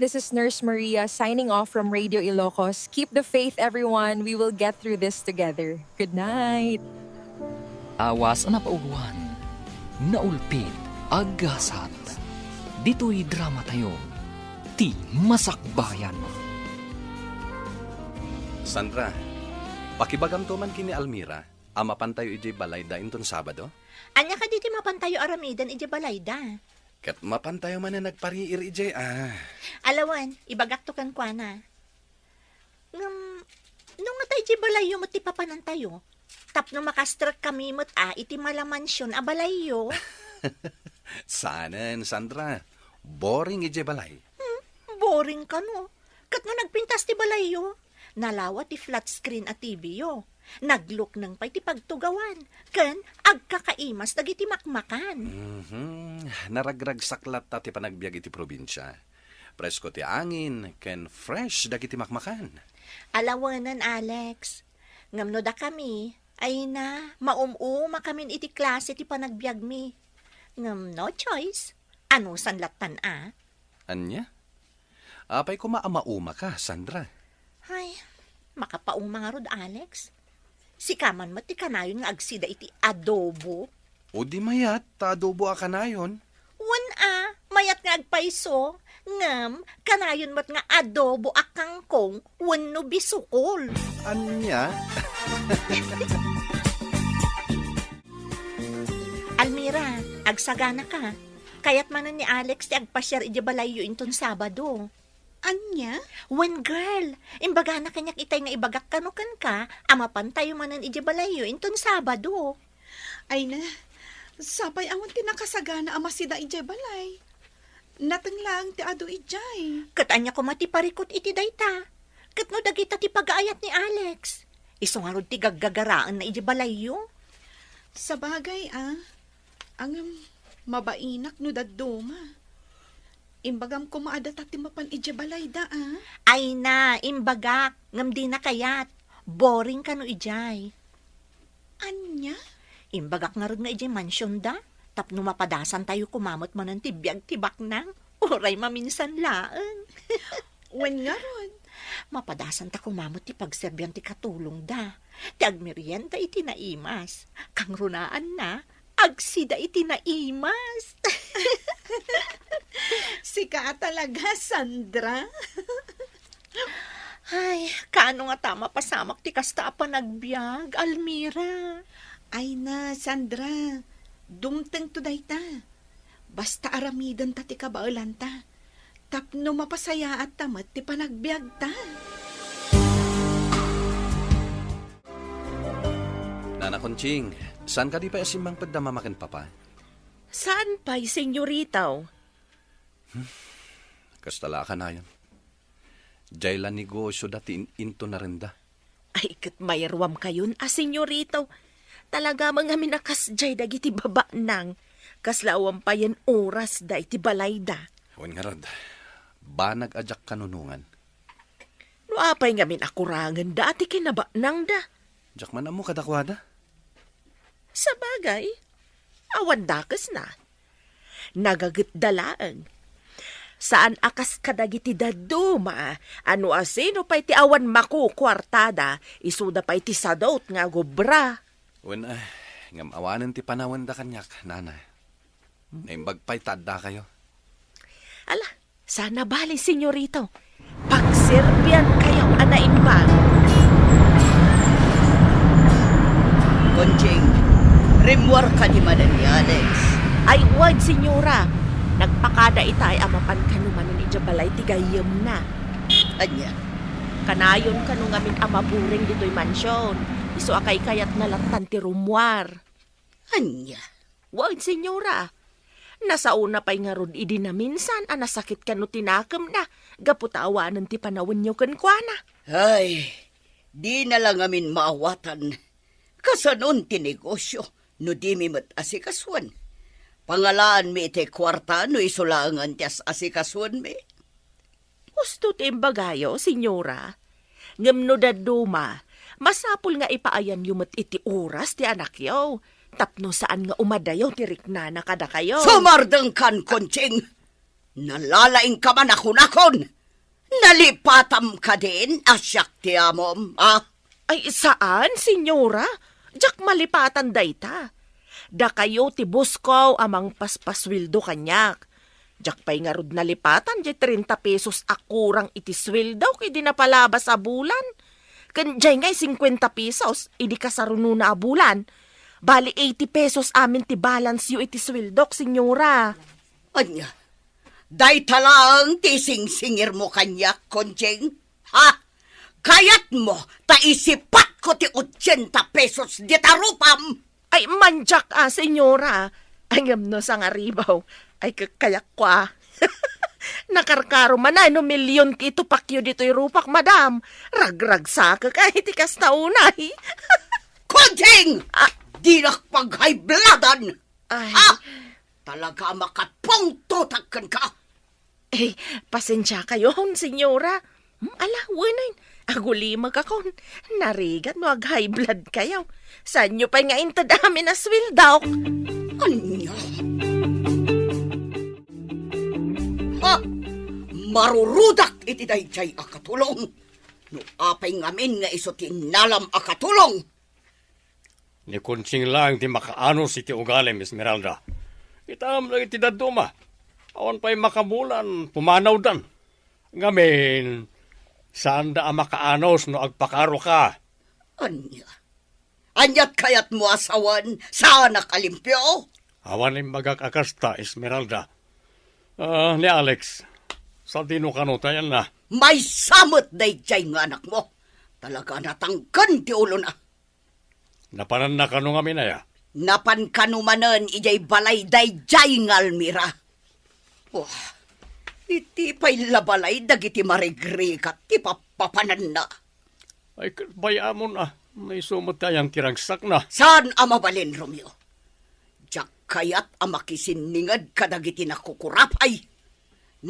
This is Nurse Maria signing off from Radio Ilocos. Keep the faith, everyone. We will get through this together. Good night. Awas na pauwan, naulpit, agasat. Dito'y drama tayo, ti masakbayan. Sandra, pakibagam to man kini Almira, amapan tayo ijay balay da inton Sabado? Anya ka diti mapantayo aramidan iti balayda. Kat mapan tayo man na nagpariir ijay Alawan, ibagak to kan kwa na. Nung nga tayo iti balayo mo ti papanan tayo. Tapno makastrak kami mo't iti malamansyon a balayo. Sanan, Sandra. Boring ijay balay. Boring ka no. Kat no nagpintas ti balayo. Nalawa ti flat screen at TV yo. Naglook ng pa'y ti pagtugawan. Ken, agkakaimas dagiti makmakan. Naragrag saklat ta ti panagbiag iti probinsya. Presko ti angin, ken fresh dagiti makmakan. Alawanan, Alex. Ngamno da kami, ay na, maumuma kamin iti klase ti panagbiag mi. Ngam no choice. Ano sanlatan Anya? Apay ko maamauma ka, Sandra. Ay, makapauma nga rod, Alex. Si kaman mo ti kanayon nga agsida iti adobo. O di mayat, adobo ka na yun. Wan mayat nga agpaiso. Ngam, kanayon mo't nga adobo a kangkong wenno bisukol. Anya? Almira, agsagana ka. Kayat manan ni Alex ti agpasyar iti balayo inton Sabado. Anya? When girl, imbaga na kanyak itay nga ibagak kanukan ka, amapan tayo manan iti balayo inton Sabado. Ay na, sabay awan tinakasagana ama sida ijay balay. Natanglang ti ado ijay. Katanya ko matiparikot iti dayta. Katno dagita ti pag-aayat ni Alex. Iso nga rod ti gaggagaraan na iti balayo. Sa bagay ang mabainak no dadduma. Imbagam ko maadat ti mapan ijay balay da Ay na, imbagak, ngam di na kayat. Boring ka no ijay. Anya? Imbagak nga rod nga ijay mansyon da. Tapno mapadasan tayo kumamot mo ng tibiyag tibak nang. Uray maminsan laan. Wen nga ron? Mapadasan ta kumamot ti pagserbyan ti katulong da. Ti agmerienda iti naimas. Kang runaan na, agsida iti naimas. Sika talaga, Sandra. Ay, kaano nga tama pasamak ti kasta pa nagbiag, Almira. Ay na, Sandra. Dumteng to dayta. Basta aramidan ta ti kabaulan ta. Tapno mapasaya at tamat ti panagbiag ta. Nana Conching, saan ka di pa asimbang pagdamamakan papa? Saan pa'y, senyoritaw? Kastala ka na yun. Jayla negosyo dati into na rin da. Ay, kat mayarwam kayon, senyoritaw. Talaga mga minakas jay dagiti baba nang. Kaslawam pa yan oras da iti balay da. Huwag nga rad, ba nag-ajak kanunungan? No apay nga minakurangan da ati kinaba nang da. Jak man mo kadakwada? Sa bagay, awan dakas na. Nagagat dalaan. Saan akas kadagiti daduma, ano asino pa iti awan maku kwartada, isuda pa iti sadot nga gobra. Wen ngam awanan ti panawan da kanyak, nana. Naimbag pa'y tadda kayo. Ala, sana bali, senyorito. Pagserbian kayo, anaimbang. Konjing, rimwar ka di manan ni Alex. Ay, wad, senyora. Nagpakada itay amapan kanumanon ijabalay tigayem na. Anya? Kanayon kanung amin amaburing dito'y mansyon. Iso akay kayat nalatan ti rumwar. Anya? Wad, senyora. Nasa una pa'y nga rod idi na minsan, anasakit ka no tinakam na. Gaputawanan ti panawin nyo kankwana. Ay, di na lang amin maawatan. Kasanon ti negosyo, no di mi mat asikaswan. Pangalaan mi iti kwarta, no isulangan ti asikaswan mi. Gusto ti imbagayo, senyora. Ngam no daduma, masapul nga ipaayan yumat iti oras ti anak yaw. Tapno saan nga umadayaw ti riknana kada kayo. Sumardang kan, Konching! Nalalaing ka man ako. Nalipatam ka din, asyak ti amom, ah? Ay, saan, senyora? Jak malipatan dayta. Da kayo ti buskaw amang paspaswildo kanyak. Jak pa'y nga rod nalipatan, di 30 pesos akurang iti swildo, kay di napalabas a bulan. Kan jay ngay 50 pesos, idi kasaruno na a bulan. Bali 80 pesos amin ti balance yu iti swildok, senyora. Anya, day talang tising-singir mo kanyak, Konjing? Ha? Kayat mo, taisipat ko ti 80 pesos di tarupam. Ay, manjak senyora. Ay, no sang aribaw. Ay, kayak kwa. Nakarkaro man na, no milyon kito pakyo dito rupak, madam. Ragrag saka kahit ikas taunay. Konjing! Di nakpag-high bloodan! Ay, Ha? Talaga makapungtutakan ka! eh, pasensya kayo, senyora. Ala, winain. Agulimag akon. Narigat mo ag high blood kayo. Saan nyo pa nga intadami na swildaw? Anya? Ha? Marurudak iti dayjay akatulong. No apay ngamin nga iso tinalam akatulong. Ni Kunching lang ti makaanos iti ugalim, Esmeralda. Itam lang iti daduma. Awan pa'y makabulan, pumanaw dan. Ngamin, saan da makaanos no agpakaro ka? Anya? Anyat kayat mo asawan sa nakalimpyo? Awan ay magakakasta, Esmeralda. Ni Alex, sa dino kanutayan na. May samot dayjay nga anak mo. Talaga natangkan ti ulo na. Napanan na kano nga minaya. Napan kanumanan ijay balay dayjay nga Almira. Wah, iti pa'y labalay dagiti marigrikat ti papapanan na. Ay, bayamon may sumot tayang kirangsak na. Saan amabalin, Romeo? Diyak kayat amakisiningad kadagiti nakukurapay.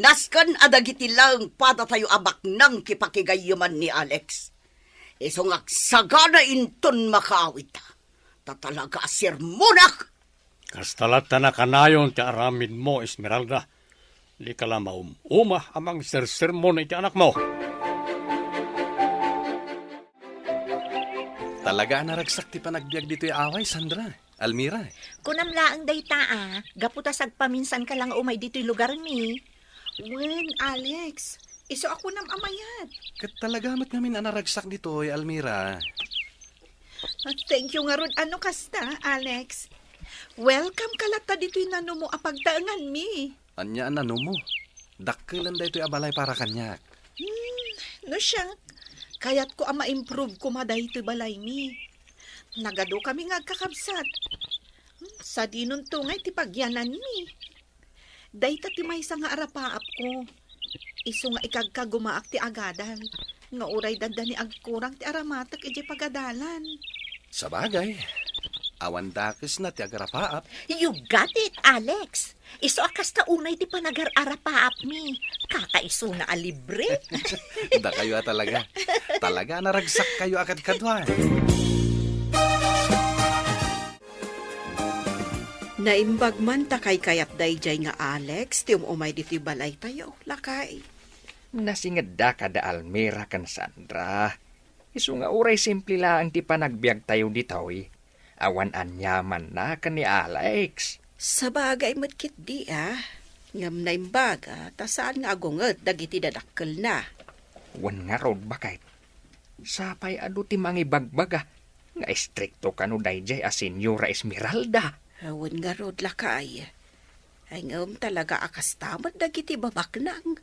Naskan adagiti lang pada tayo abak ng kipakigayuman ni Alex. Isong agsagana inton makaawit. Tatalaga sirmunak! Kastalat na kanayon ti aramid mo, Esmeralda. Di ka lang uma amang sersermon iti anak mo. Talaga naragsak ti panagbiag dito away, Sandra. Almira. Kunamlaang dayta gaputas agpaminsan ka lang umay dito'y lugar mi. Wen, Alex, iso ako nam amayat. Kat talaga mat ngamin naragsak dito, Almira. Thank you nga rod, ano kasta, Alex. Welcome kalata dito'y nano mo apagtaangan mi. Anya ano mo? Dakkelan da ito'y abalay para kanyak. No siya, kayat ko ma-improve ko maday ito'y balay mi. Nagado kami nga kakabsat. Sa dinon tungay ti pagyanan mi. Dayta ti may nga arapaap ko. Iso nga ikagkagumaak ti agadan. Nga uray danda ni agkurang ti aramatak iti pagadalan. Sa bagay, awan dakes na ti agarapaap. You got it, Alex. Iso akas ta unay ti panagar-arapaap mi. Kakaiso na alibre. Da kayo talaga. Talaga naragsak kayo akad kadwan. Naimbag man takay kayat dayjay nga Alex, ti umay diti balay tayo, lakay. Nasingad da kada Almira kan Sandra. Isu nga uray simple lang ti panagbiag tayo ditaw. Awan anyaman na kan ni Alex. Sa bagay matkit di Ngam naimbag tasaan nga agunget dagiti dadakkel na. Wan nga rod bakit? Sapay adu ti mangibagbaga. Nga estrikto kanu dayjay a Senyora Esmeralda. Awan nga rod lakay. Ay ngam talaga akas tamat dagiti babaknang.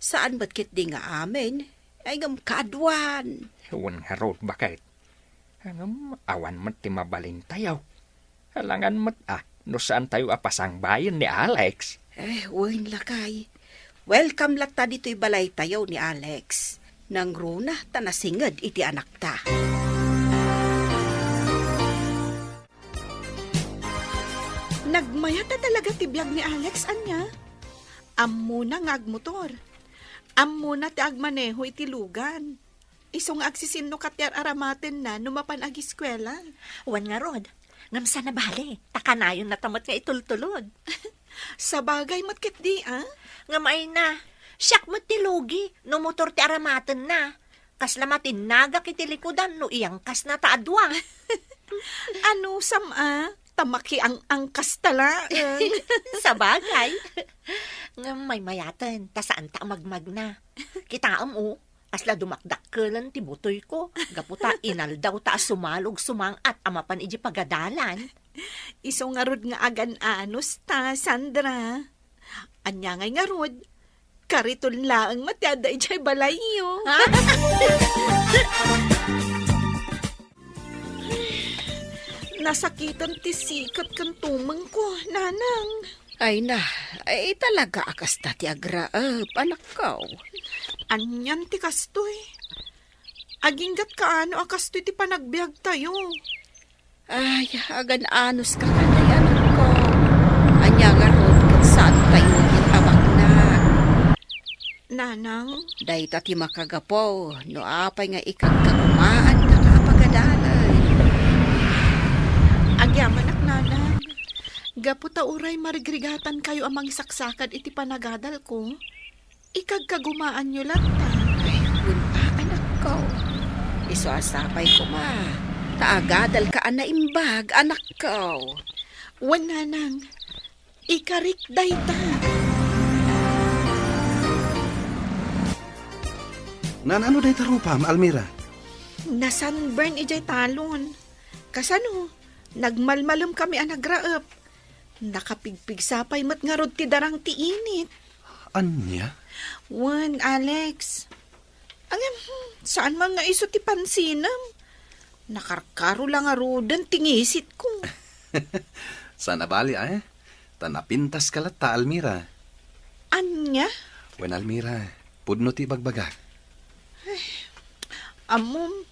Saan matkit di nga amin? Ay ngam kadwan. Wan nga rod bakit? Hangam awan mat ti mabalin tayaw. Halangan mat no saan tayo apasang bayan ni Alex. Wan lakay. Welcome lata dito'y balay tayo ni Alex. Nang runa tanasingad iti anak ta. Nagmayata talaga ti biyag ni Alex, anya. Ammo na nga agmotor. Ammo na ti agmaneho iti lugan. Iso nga agsisinno katyar aramaten na numapan agiskwela. Wan nga rod. Ngam sana bale. Takanayon na tamot nga itultulod. Sa bagay matkit di, ah? Nga may na. Siyak mo ti Lugi, no motor ti aramaten na. Kaslamatin naga kiti likudan no iyang kas na taadwa. Ano, sama? Tamaki ang angkas tala. Sa bagay. Nga may mayaten, ta saan ta magmag na. Kitaam o, asla dumakdak kelan ti butoy ko. Gaputa inaldaw ta sumalog sumang at amapan iji pagadalan. Iso nga rod nga agan-anos ta, Sandra. Anya ngay nga rod. Kariton laang matyada ijay balayo. Nasakitan ti sikat kan tumang ko, nanang. Ay na, ay talaga akas na ti agraap, anak ko. Anyan ti kastoy. Aginggat kaano akastoy ti panagbiag tayo. Ay, agan-anos ka kanay, anak ko. Anya nga rod, kat saan tayo itabak na. Nanang, Day ti makagapo, no apay nga ikagkakumaan na kapagadalay. agyamanak nanang. Gaputa uray marigrigatan kayo amang saksakad iti panagadal ko. Ikagkagumaan nyo lang ta. Ay, anak ko. Iso asapay ko ma. Taagadal ka na imbag, anak ko. Wan nanang, ikarik day ta. Ano day tarupam, Almira? Nasunburn ijay talon. Kasano, nagmalmalam kami anagraap. Nakapigpig sapay mat nga rod ti darang ti init. Anya? Wan, Alex. Saan man nga iso ti pansinam? Nakarkaro lang nga rodan tingisit ko. Sana bali tanapintas kalat ta, Almira. Anya? Wen Almira, pudno ti bagbaga. Amom,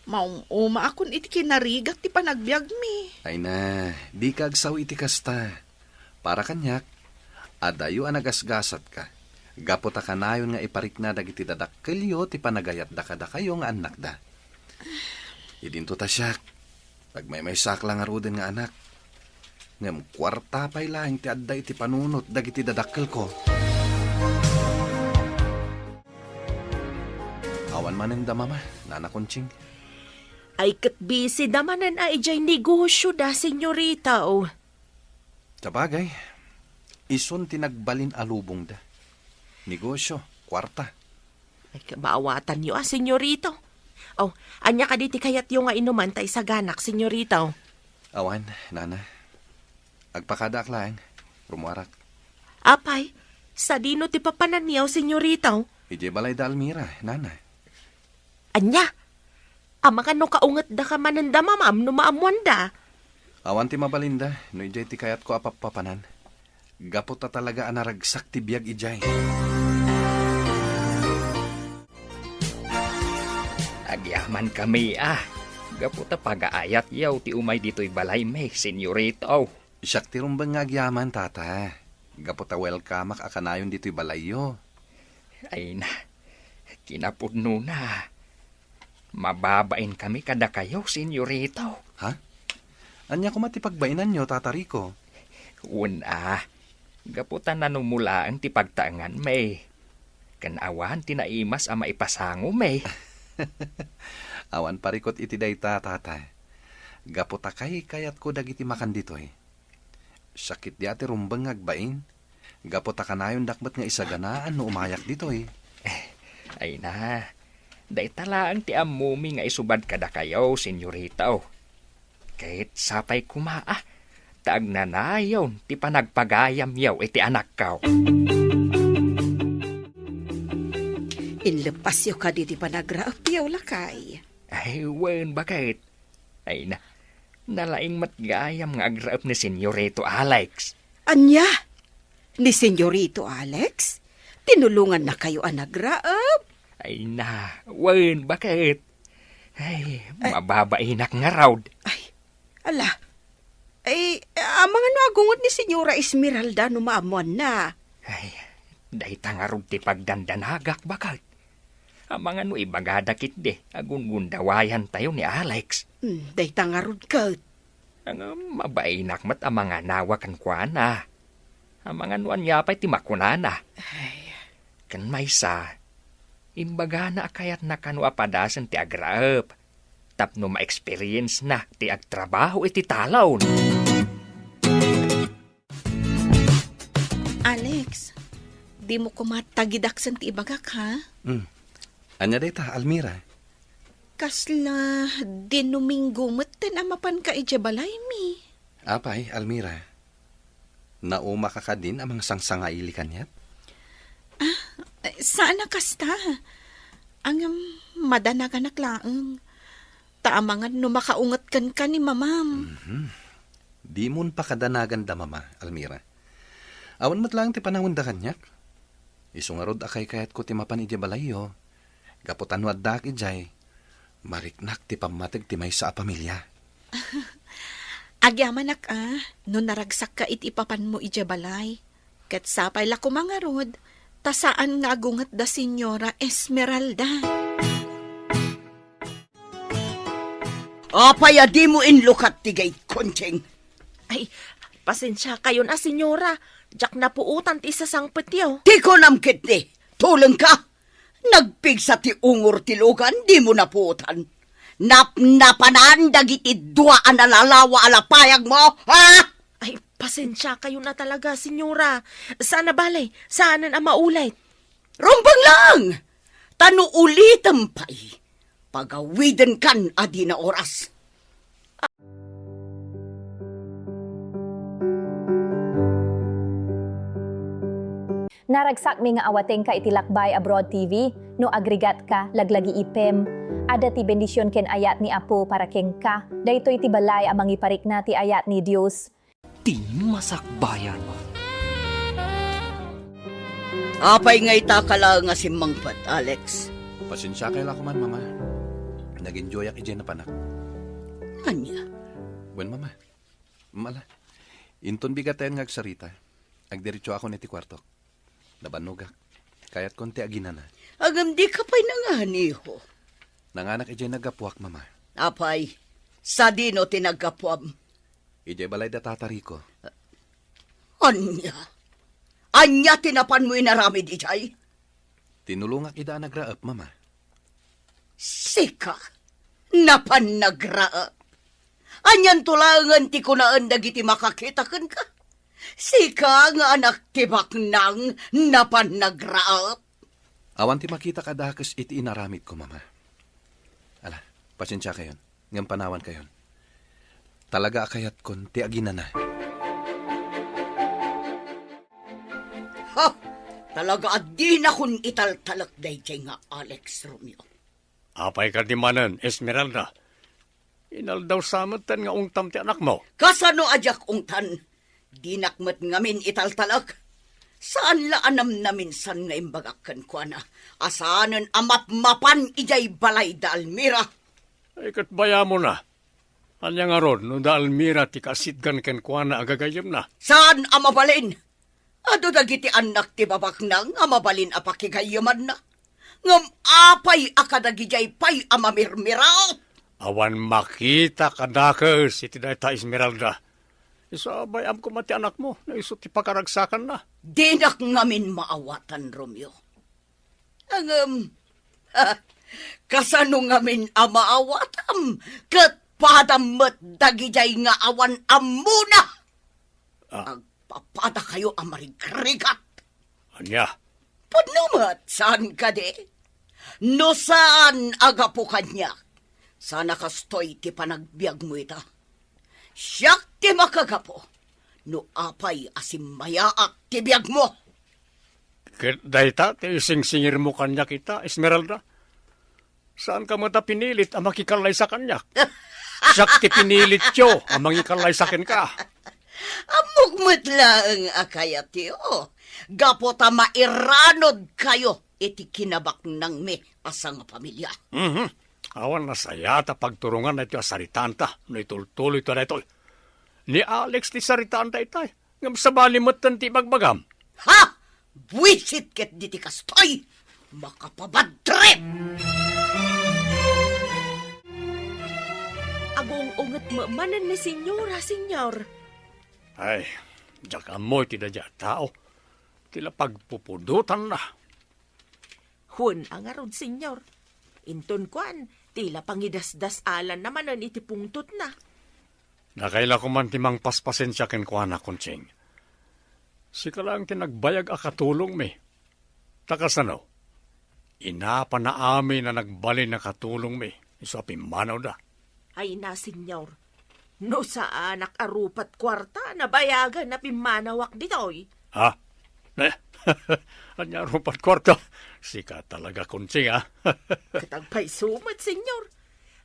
maong uma akon iti kinarigat ti panagbiag mi. Ay na, di ka agsaw iti kasta. Para kanyak, adayo anagasgasat ka. Gapota ka nayon nga iparik na dagiti dadakkelyo ti panagayat da kada kayo nga anak da. Idinto ta siyak, pag may saklang nga ruden nga anak. Ngam kwarta pa'y lahing ti adda iti panunot dagiti dadakkel ko. Awan manen da mama, nana Kunching. Ay katbisi damanan ay ijay negosyo da, senyorita, o. Sabagay, ison tinagbalin alubong da. Negosyo, kwarta. Ay kabaawatan niyo, senyorito. Oh, anya ka diti kayat yung nga inuman tay sa ganak, senyorita, o. Awan, nana. Agpakadak lang, rumuarak. Apay, sa dino ti papananiyaw, senyorita, o. Ije balay da Almira, nana. Anya, ama ka no kaungat da ka mananda mamam no maamuan da. Awan ti mabalinda, no ijay ti kayat ko apapapanan. Gapot ta talaga anaragsak ti biyag ijay. Agyaman kami Gaputa pagaayat yaw ti umay dito'y balay may, senyorito. Siyak ti rumbang nga agyaman, tata. Gapot ta welcome akanayon dito'y balayo. Ay na, kinapudno na. Mababain kami kada kayo, senyorito. Ha? Anya ko matipagbaynan nyo, Tata Rico? Gaputan na numulaan ti pagtaangan may. Kanawan tinaimas ama ipasango may. Awan parikot iti dayta, tata. Gaputa kay kayat ko dagiti makan ditoy. Sakit di ati rumbang agbain. Gaputa kanayon dakbat nga isaganaan no umayak ditoy. Ay na, day talaan ti amumi nga isubad kada kayo, senyorito. Kahit sapay kumaa, taag nanayon ti panagpagayam yaw iti anak kaw. Inlepas yo ka diti panagraap yaw lakay. Ay, wen bakit? Ay na, nalaing matgayam nga agraap ni senyorito Alex. Anya? Ni senyorito Alex? Tinulungan na kayo anagraap? Ay na, wen bakit? Ay, mababainak nga raud. Ay, ala. Ay, mga nagungot ni Senyora Esmeralda no maamuan na. Ay, day tangarod ti pagdandanagak bakit? Ang mga no ibagadakit de, agungundawayan tayo ni Alex. Day tangarod ka. Ang mabainak mat ang mga nawakan kwa na. Ang mga nuan niya pa'y timakunana. Kan maysa, imbaga na kayat na kanwa padasan ti agraap. Tapno ma-experience na ti agtrabaho iti talaw. Alex, di mo kumatagidaksan ti ibagak, ha? Anya dayta, Almira. Kasla, dinuminggo mo't tinamapan ka ije balay mi. Apay, Almira. Nauma ka ka din amang sangsangaili kanyat? Saan na kasta? Ang madanagan laang. Taamangan no makaungat kan ni mamam. Di mon pa kadanagan da, Mama, Almira. Awan mat lang ti panahon da kanyak. Isungarod akay kayat ko ti mapan ije balayo. Gaputan wad dak ijay. Mariknak ti pamatig ti may sa pamilya. Agyamanak no naragsak ka iti ipapan mo ije balay. Ket sapay la kumangarod, tasaan nga agungat da Senyora Esmeralda. Apay di mo inlukat ti gay koncheng. Ay, pasensya kayo na, senyora. Jak na puutan ti isa sang petyaw. Ti ko namkit ni, tulong ka. Nagpigsa ti ungur ti lugan, di mo naputan. Napanan dagiti duaan na lalawa alapayag mo, ha? Ay, pasensya kayo na talaga, senyora. Sana balay, saanan ang maulay. Rumbang lang! Tano ulitan pa'y. Pagawidan kan adi na oras. Naragsak mi nga awateng ka iti Lakbay Abroad TV, no agregat ka, laglagi ipem. Ada ti bendisyon ken ayat ni Apo para ken ka, dayto iti balay amang iparik na ti ayat ni Dios. Di masakbayan mo. Apay nga itakala nga si Mangpat, Alex. Pasensya kay la ko man, Mama. Nag-enjoy ak ije na panak. Anya? Wen, Mama. Mala. Inton bigatayan nga agsarita. Agdiretso ako niti kwarto. Nabanugak. Kaya't konti agina na. Agam di ka pa'y nanganiho. Nanganak ije nagapuak, Mama. Apay, sa dino tinagapuam. Ije balay da tatariko. Anya? Anya tinapan mo inaramid ijay? Tinulungak ida nagraap, Mama. Sika, napan nagraap. Anyan tulangan ti kunaan dagiti makakitakan ka. Sika nga anak tibak nang napan nagraap. Awan ti makita kadakas iti inaramid ko, Mama. Ala, pasensya kayon. Ngam panawan kayon. Talaga akayat kon ti agina na. Ha! Talaga adi na kun italtalak dayjay nga Alex Romeo. Apay ka di manan, Esmeralda. Inaldaw samatan nga ungtam ti anak mo. Kasano ajak ungtan? Dinakmet ngamin italtalak. Saan la anam namin san nga imbagakan ko na? Asanan amap-mapan ijay balay da Almira. Ay katbaya mo na. Anya nga ron, no da Almira ti kasitgan ken kuana agagayem na. Saan amabalin? Ado dagiti anak ti babak nang amabalin apakigayaman na. Ngam apay akadagijay pay amamirmiraot. Awan makita kadakas iti dayta Esmeralda. Isabay am kumati anak mo, na iso ti pakaragsakan na. Dinak ngamin maawatan, Romeo. Ang, kasano ngamin amaawatam, kat padamat dagijay nga awan amuna. Agpapada kayo amarigrigat. Anya, Panumat, saan ka de? No saan agapo kanya? Sana kastoy ti panagbiag mo ita. Siyak ti makagapo. No apay asimmayaak ti biag mo. ket dayta ti sing-singir mo kanya kita, Esmeralda. Saan ka mata pinilit ang makikalay sa kanya? Siyak ti pinilit yo ang mangikalay sa ken ka. Amugmat lang akayat yo. Gapota mairanod kayo iti kinabak ng me asang pamilya. Awan na saya ta pagturungan na ito asaritanta. No itultuloy ito na ito. Ni Alex ti saritanta itay. Ngam sa balimatan ti bagbagam. Ha! Buwisit ket diti kastoy! Makapabadtrip! Agong unget manan ni senyora, senyor. Ay, Diyak amoy ti dadya tao. Tila pagpupudutan na. Hun ang arod, senyor. Inton kuan, tila pangidasdas alan naman ang itipungtot na. Nakaila ko man timang paspasen siya ken kuana Kunching. Sika lang tinagbayag akatulong mi. Takasano? Inapa na amin na nagbali na katulong mi. Iso apimanaw da. Ay na, senyor. No sa anak arupat kwarta, nabayagan na pimanawak ditoy. Ha? Anya rupat kwarto. Sika talaga Kunching ha. Katagpay sumat, senyor.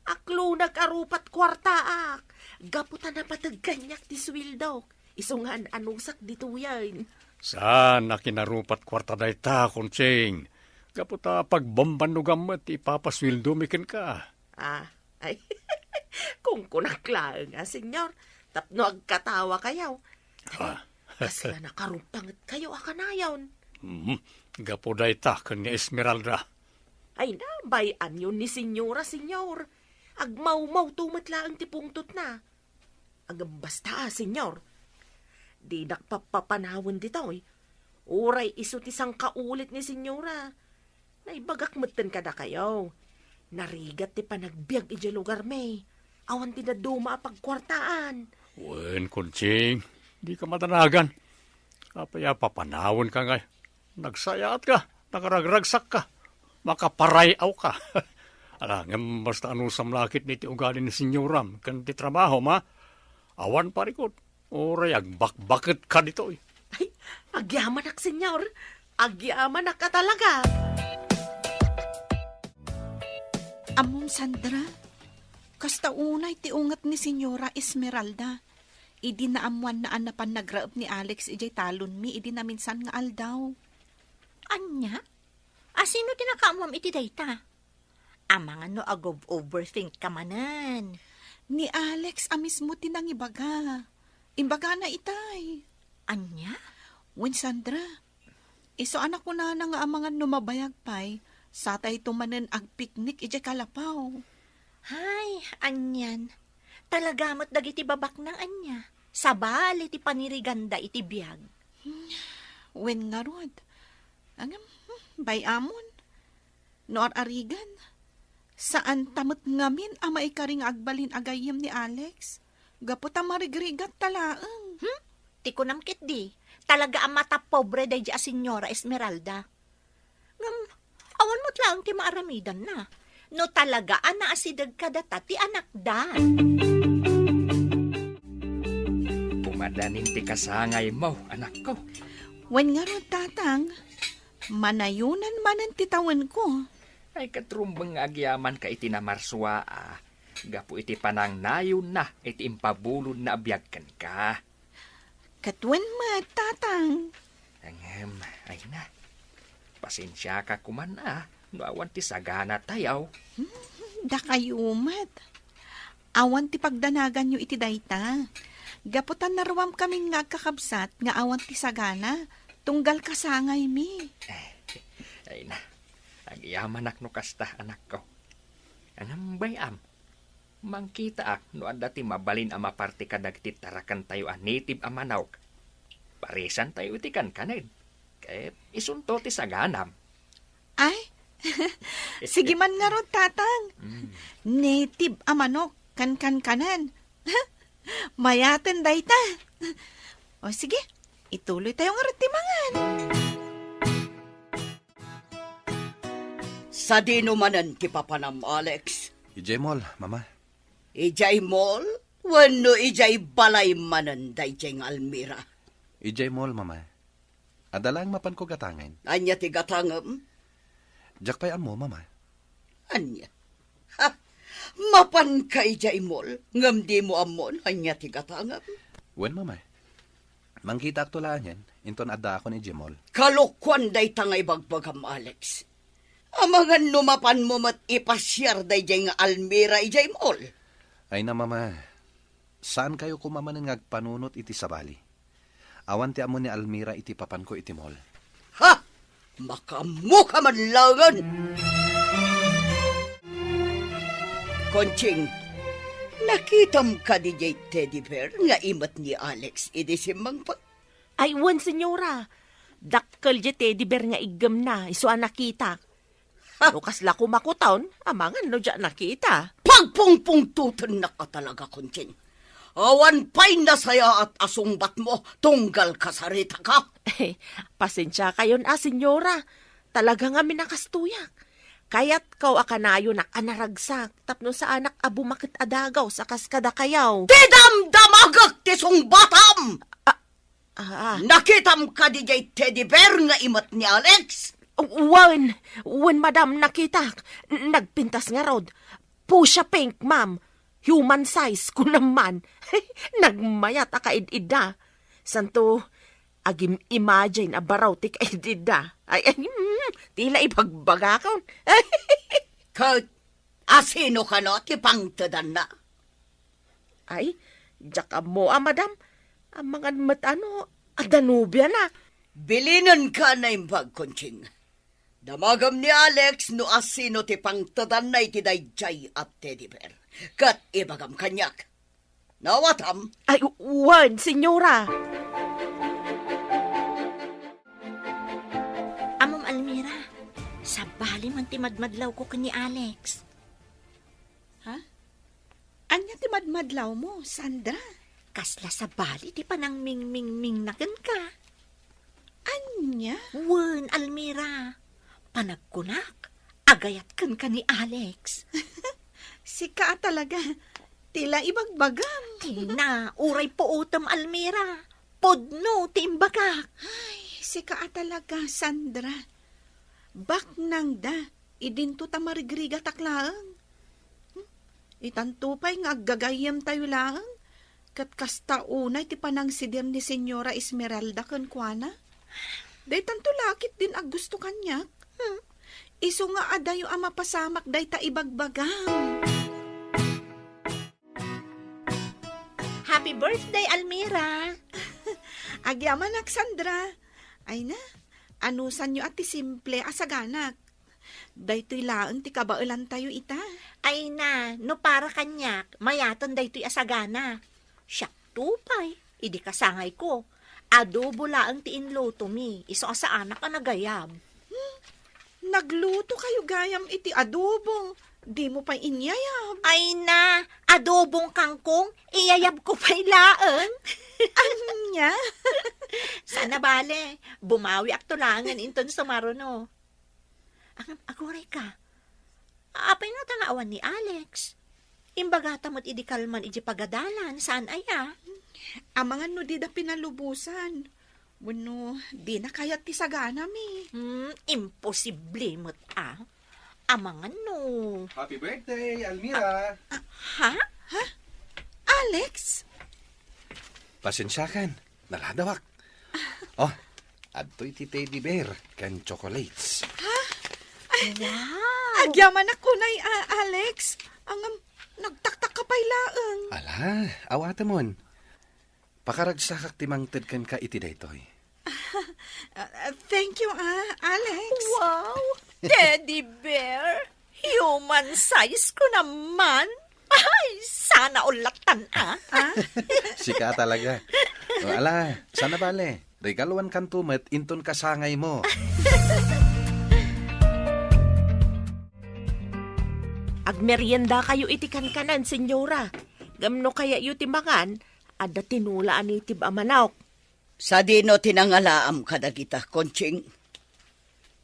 Aklo nag-arupat kwarta ak. Gaputan na patagkanyak ti swildok. Isungan anusak dito yan. Saan na kinarupat kwarta day ta Kunching? Kaputa pagbambanugam at ipapaswildumikin ka. Ay, kung kunaklaan nga, senyor. Tapno agkatawa kayaw. Kasla nakarupangat kayo akanayon. Gapo day ta kanya Esmeralda. Ay na, bayan yun ni senyora, senyor. Agmaw-maw tumatla ang tipungtot na. Agam basta, senyor. Di nakpapapanawin dito, Uray isutisang kaulit ni senyora. Naibagak matan kada kayo. Narigat ti panagbiag iti lugar may. Awan ti na duma pagkwartaan. Wen, Kunching, di ka matanagan. Kapaya papanawin ka ngay. Nagsayat ka, nakaragragsak ka, makaparayaw ka. Alangam basta anusam lakit ni ti ugali ni senyoram, kan ti trabaho ma. Awan parikot, oray agbakbakit ka dito. Ay, agyaman ak, senyor. Agyaman ak ka talaga. Amom Sandra, kasta unay ti ungat ni Senyora Esmeralda. Idi na amuan na anapan nagraab ni Alex ijay talon mi, idi na minsan nga aldaw. Anya? Sino tinakaamam iti dayta? Amangan no agob overthink ka manan. Ni Alex mismo tinangibaga. Imbaga na itay. Anya? Wen Sandra, iso anak ko na nga amangan numabayag pay, satay tumanen ag piknik ijay kalapaw. Hay, anyan. Talagamat dagiti babak ng anya. Sabal iti paniriganda iti biyag. Wen nga rod. Angam, bayamon. Noar arigan. Saan tamot ngamin ama ikaring agbalin agayem ni Alex? Gaputa marigrigat talaang. Ti ko namkit di. Talaga ang mata pobre day a Senyora Esmeralda. Ngam, awan mo't lang ti maaramidan na. No talaga anaasidag kadata ti anak da. Pumadanin ti kasangay mo, anak ko. Wen nga rod tatang. Manayunan manan titawan ko. Ay katrumbang agyaman ka iti namarswa Gapu iti panang nayon na iti impabulod na abiyagkan ka. Katwen mat tatang. Angem, ay na. Pasensya ka kuman no awan ti sagana tayaw. Da kayo mat. Awan ti pagdanagan nyo iti dayta. Gaputan naruam kaming nga kakabsat nga awan ti sagana. Tunggal kasangay mi. Ay na. Agyaman no kasta anak ko. Angem bayam. Mangkita no anda ti mabalin a maparte kadag ti tarakan tayo native a manawk. Parisan tayo iti kankanin. Kaya isunto ti saganam. Ay, sige man nga ron, tatang. Native a manok, kan-kan-kanan. Mayaten dayta. O sige, ituloy tayo nga ron timangan. Sa dinumanan ti papanam, Alex. Ijay mol, mama. Ijay mall? Wano ijay balay manan dayjay nga Almira. Ijay mol, mama. Adalang mapan ko gatangan. Anya ti gatangam? Jak pay mo, mama. Anya? Ha? Mapan ka ijay mall? Ngam di mo amon, anya ti gatangam? Wen, mama. Mangkita ak tulaan yan. Inton adda ako ni Jimol. Kalokwan day tangay bagbagam, Alex. Amangan numapan mo mat ipasyar dayjay nga Almira ijay mall. Ay na, mama. Saan kayo kumamanan ngagpanunot iti sabali? Awan ti amo ni Almira iti papan ko iti mall. Ha? Makamuka man langan! Konching, nakitam ka di jay teddy bear nga imat ni Alex idi simbang pa? Ay, wan, senyora. Dakkel je teddy bear nga igam na, iso nakita. Lukas la kumakutaon, amangan no dyan nakita. Pagpungpungtutan na ka talaga, Kunching. Awan pa'y nasaya at asungbat mo, tunggal ka sa rita ka. Eh, pasensya kayon senyora. Talaga nga minakastuyak. Kaya't kau akanayo na anaragsak, tapno sa anak abu makit adagaw sa kaskada kayaw. Tidamdamagak ti sungbatam! Ah, Nakitam ka di jay teddy bear nga imat ni Alex? Wen madam nakita, nagpintas nga rod. Pusha pink, ma'am. Human size ko naman. Nagmayat akaid-id na. Santo, agim imagine abaraw ti kaid-id na. Ay, tila ibagbaga ka. Ka, asino ka no, ti pangtadan na? Ay, jaka mo, madam. Ang mga matano, adanubya na. Bilinan ka na imbag, Kunching. Damagam ni Alex no asino ti pangtadan na iti dayjay at teddy bear. Kat ibagam kanyak. Nawatam, Ay, wan, senyora. Amam Almira, sa bali man ti madmadlaw ko kani Alex. Anya ti madmadlaw mo, Sandra? Kasla sa bali ti panang ming nagan ka. Anya? Wen, Almira, panagkunak, agayat kan ka ni Alex. Sika talaga. Tila ibagbagam. Tina, uray po utam, Almira. Podno, timbagak. Sika talaga, Sandra. Bak nang da, idinto ta marigriga taklaang. Itantupay nga gagayam tayo lang. Kat kasta unay ti panang sidir ni Senyora Esmeralda kan kuana. Day tanto lakit din ag gusto kanyak. Iso nga adayo ama pasamak day ta ibagbagam. Happy birthday, Almira. Agyaman ak, Sandra. Ay na, anusan nyo at ti simple asaganak. Daytoy laang ti kabailan tayo ita. Ay na, no para kanyak, mayaton daytoy asagana. Siyak tupay, idi kasangay ko. Adobo laang ti inluto mi, iso sa anak ang nagayam. Nagluto kayo gayam iti adobo. Di mo pa inyayab. Ay na, adobong kangkong, iyayab ko pa'y laang. Anya? Sana bale, bumawi ak tulangan inton sumaruno. Aguray ka, apay na tangawan ni Alex. Imbagata mo't idikalman iji pagadalan, saan aya? Amangan no di da pinalubusan. Bueno, di na kayat ti sagana mi. Imposible mo't Amangan no. Happy birthday, Almira! Ha? Alex? Pasensyakan, naladawak. Oh, adto'y ti teddy bear, kan chocolates. Wow! Agyaman ako na Alex. Ang nagtaktak ka pa'y laang. Ala, awatamon. Pakaragsakak timangted kan ka iti daytoy. Thank you, Alex. Wow! Teddy bear? Human size ko naman? Ay, sana ulatan Sika talaga. O, ala, sana bale. Regaluan kan tumet, inton kasangay mo. Agmerienda kayo iti kankanan, senyora. Gamno kaya yu timangan, ada tinulaan iti bamanawk. Sa dino tinangalaam kadagita, Kunching.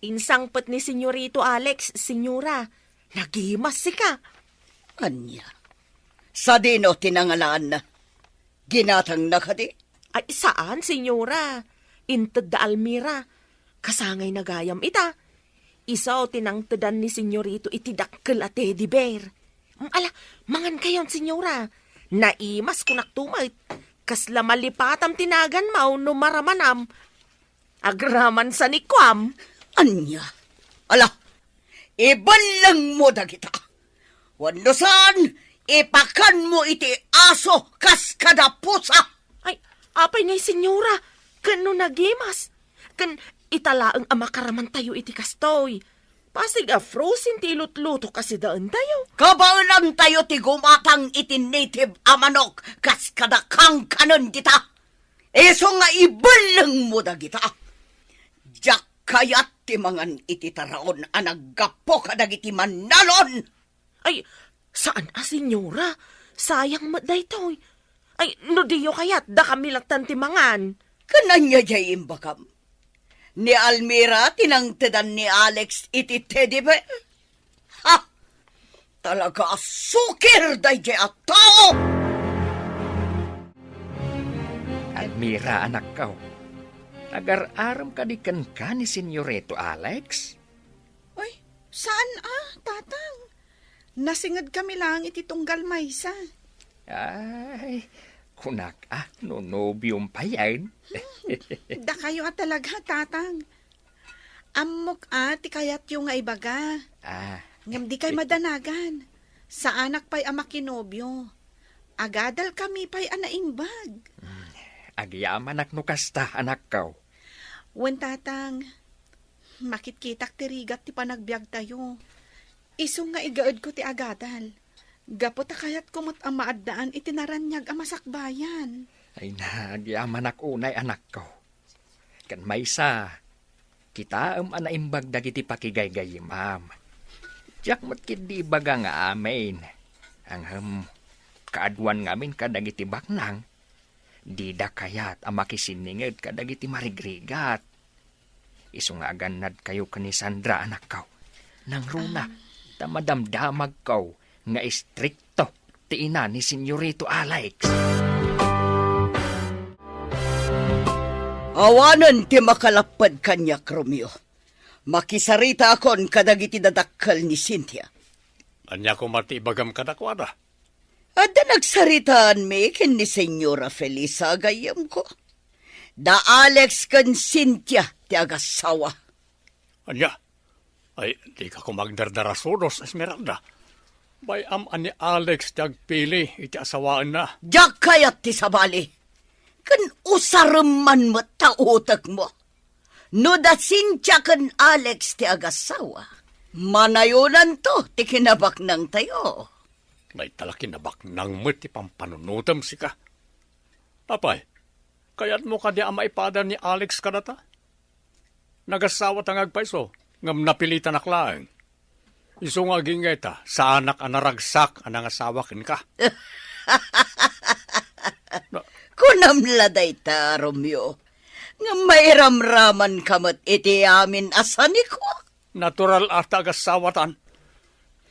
Insang pet ni senyorito Alex, senyora. Nagimas sika. Anya? Sa dino tinangalaan na. Ginatang na kadi? Ay, saan, senyora? Inted da Almira. Kasangay na gayam ita. Isaw tinangtedan ni senyorito iti dakkel at teddy bear. Ala, mangan kayon, senyora. Naimas kunak tumait. Kasla malipatam tinagan mau no maramanam. Agraman sa nikwam. Anya? Ala, ibalang mo dagita. Wano saan, ipakan mo iti aso kas kada pusa. Ay, apay ngay senyora. Kano nagimas. Kan italaang amakaraman tayo iti kastoy. Pasig frozen ti luto kasi daan tayo. Kabaalan tayo ti gumatang iti native amanok kas kada kang kanon dita. Eso nga ibalang mo dagita. Jak kayat ti mangan iti taraon a naggapo ka dagiti manalon. Ay, saan senyora? Sayang mo daytoy. Ay, no diyo kayat da kami laktan timangan. Kananya jay imbakam. Ni Almira tinangtedan ni Alex iti teddy bear. Ha! Talaga sukir day jay at tao! Almira, anak ko. Agar-aram ka di kan ni Senyorito Alex? Ay, saan tatang? Nasingad kami lang iti tunggal maysa. Ay, kunak nonobium pa yan. Da kayo talaga, tatang. Amok ti kayat yung nga ibaga. Ngam di kay madanagan. Sa anak pa'y amakinobyo. Agadal kami pa'y anaimbag. Agyaman no kasta, anak ko. Wen tatang, makitkitak tirigat ti panagbiag tayo. Isong nga igaad ko ti agadal. Gapot kayat kumot ang maaddaan itinaranyag ang masakbayan. Ay na, agyaman unay anak ko. Kan maysa, kita anaimbag dagiti pakigaygay, ma'am. Diyak matkid di baga nga amin. Ang kaadwan ngamin kadagiti baknang. Di da kayat ang makisiningid kadagiti marigrigat. Isu nga ganad kayo kani Sandra, anak ko. Nang runa, tamadamdamag ko nga istrikto ti ina ni Senyorito Alex. Awanan ti makalapad kanyak, Romeo. Makisarita akon kadagiti dadakkal ni Cynthia. Anya ko mati ibagam kadakwada. At nagsaritaan mi kin ni Senyora Felisa gayam ko. Da Alex kan Cynthia ti agasawa. Anya, ay di ka ko magdardarasunos, Esmeralda. Bay ani Alex ti agpili iti asawaan na. Diyak kayat ti sabali. Kan usaraman mo tautak mo. No da Cynthia kan Alex ti agasawa. Manayunan to ti kinabak ng tayo. May talaki na baknang mo ti pampanunutam si ka. Apay, kaya't mo ka di ang maipada ni Alex kadata? Nagasawa tang agpaiso, ngam napilitan aklaang. Iso nga gingeta, sa anak ang naragsak ang nangasawakin ka. Kunamladay ta, Romeo. Nga may ramraman kamat iti amin asani ko. Natural ata agasawatan.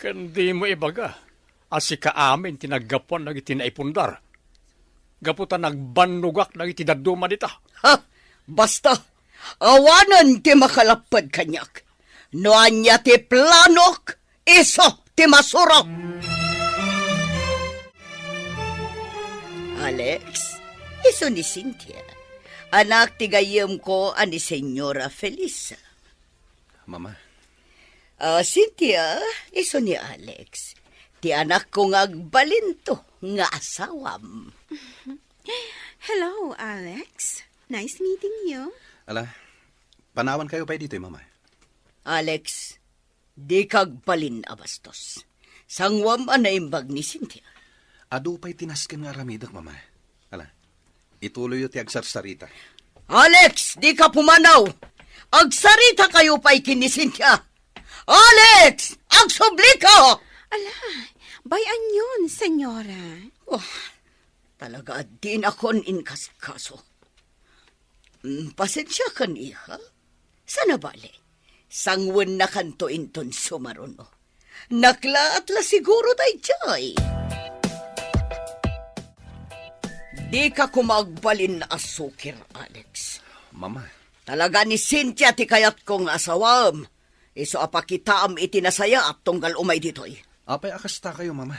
Kandi mo ibaga. Asi ka amin tinaggapuan na itinaipundar. Gaputan nagbanugak na itidaduma dita. Ha? Basta, awanan ti makalapad kanyak. No anya ti planok, iso ti masurok. Alex, iso ni Cynthia. Anak ti gayem ko ani Senyora Felisa. Mama, Cynthia, iso ni Alex. Ti anak ko nga agbalinto nga asawam. Hello, Alex. Nice meeting you. ala, panawan kayo pa dito, mama. Alex, di kag balin abastos. Sangwam anaimbag ni Cynthia. Ado pa'y tinaskin nga ramidak, mama. Ala, ituloy ti agsarsarita. Alex, di ka pumanaw. Agsarita kayo pa'y kini Cynthia. Alex, agsubli ka! Ala, bayan yun, senyora. Talaga din akon inkasikaso. Pasensya kan iha. Sana bale, sangwan na kanto inton sumaruno. Nakla at la siguro day jay. Di ka kumagbalin na asukir, Alex. Mama, Talaga ni Cynthia ti kayat kong asawam. Iso apakitaam itinasaya at tunggal umay ditoy. apay akasta kayo, mama.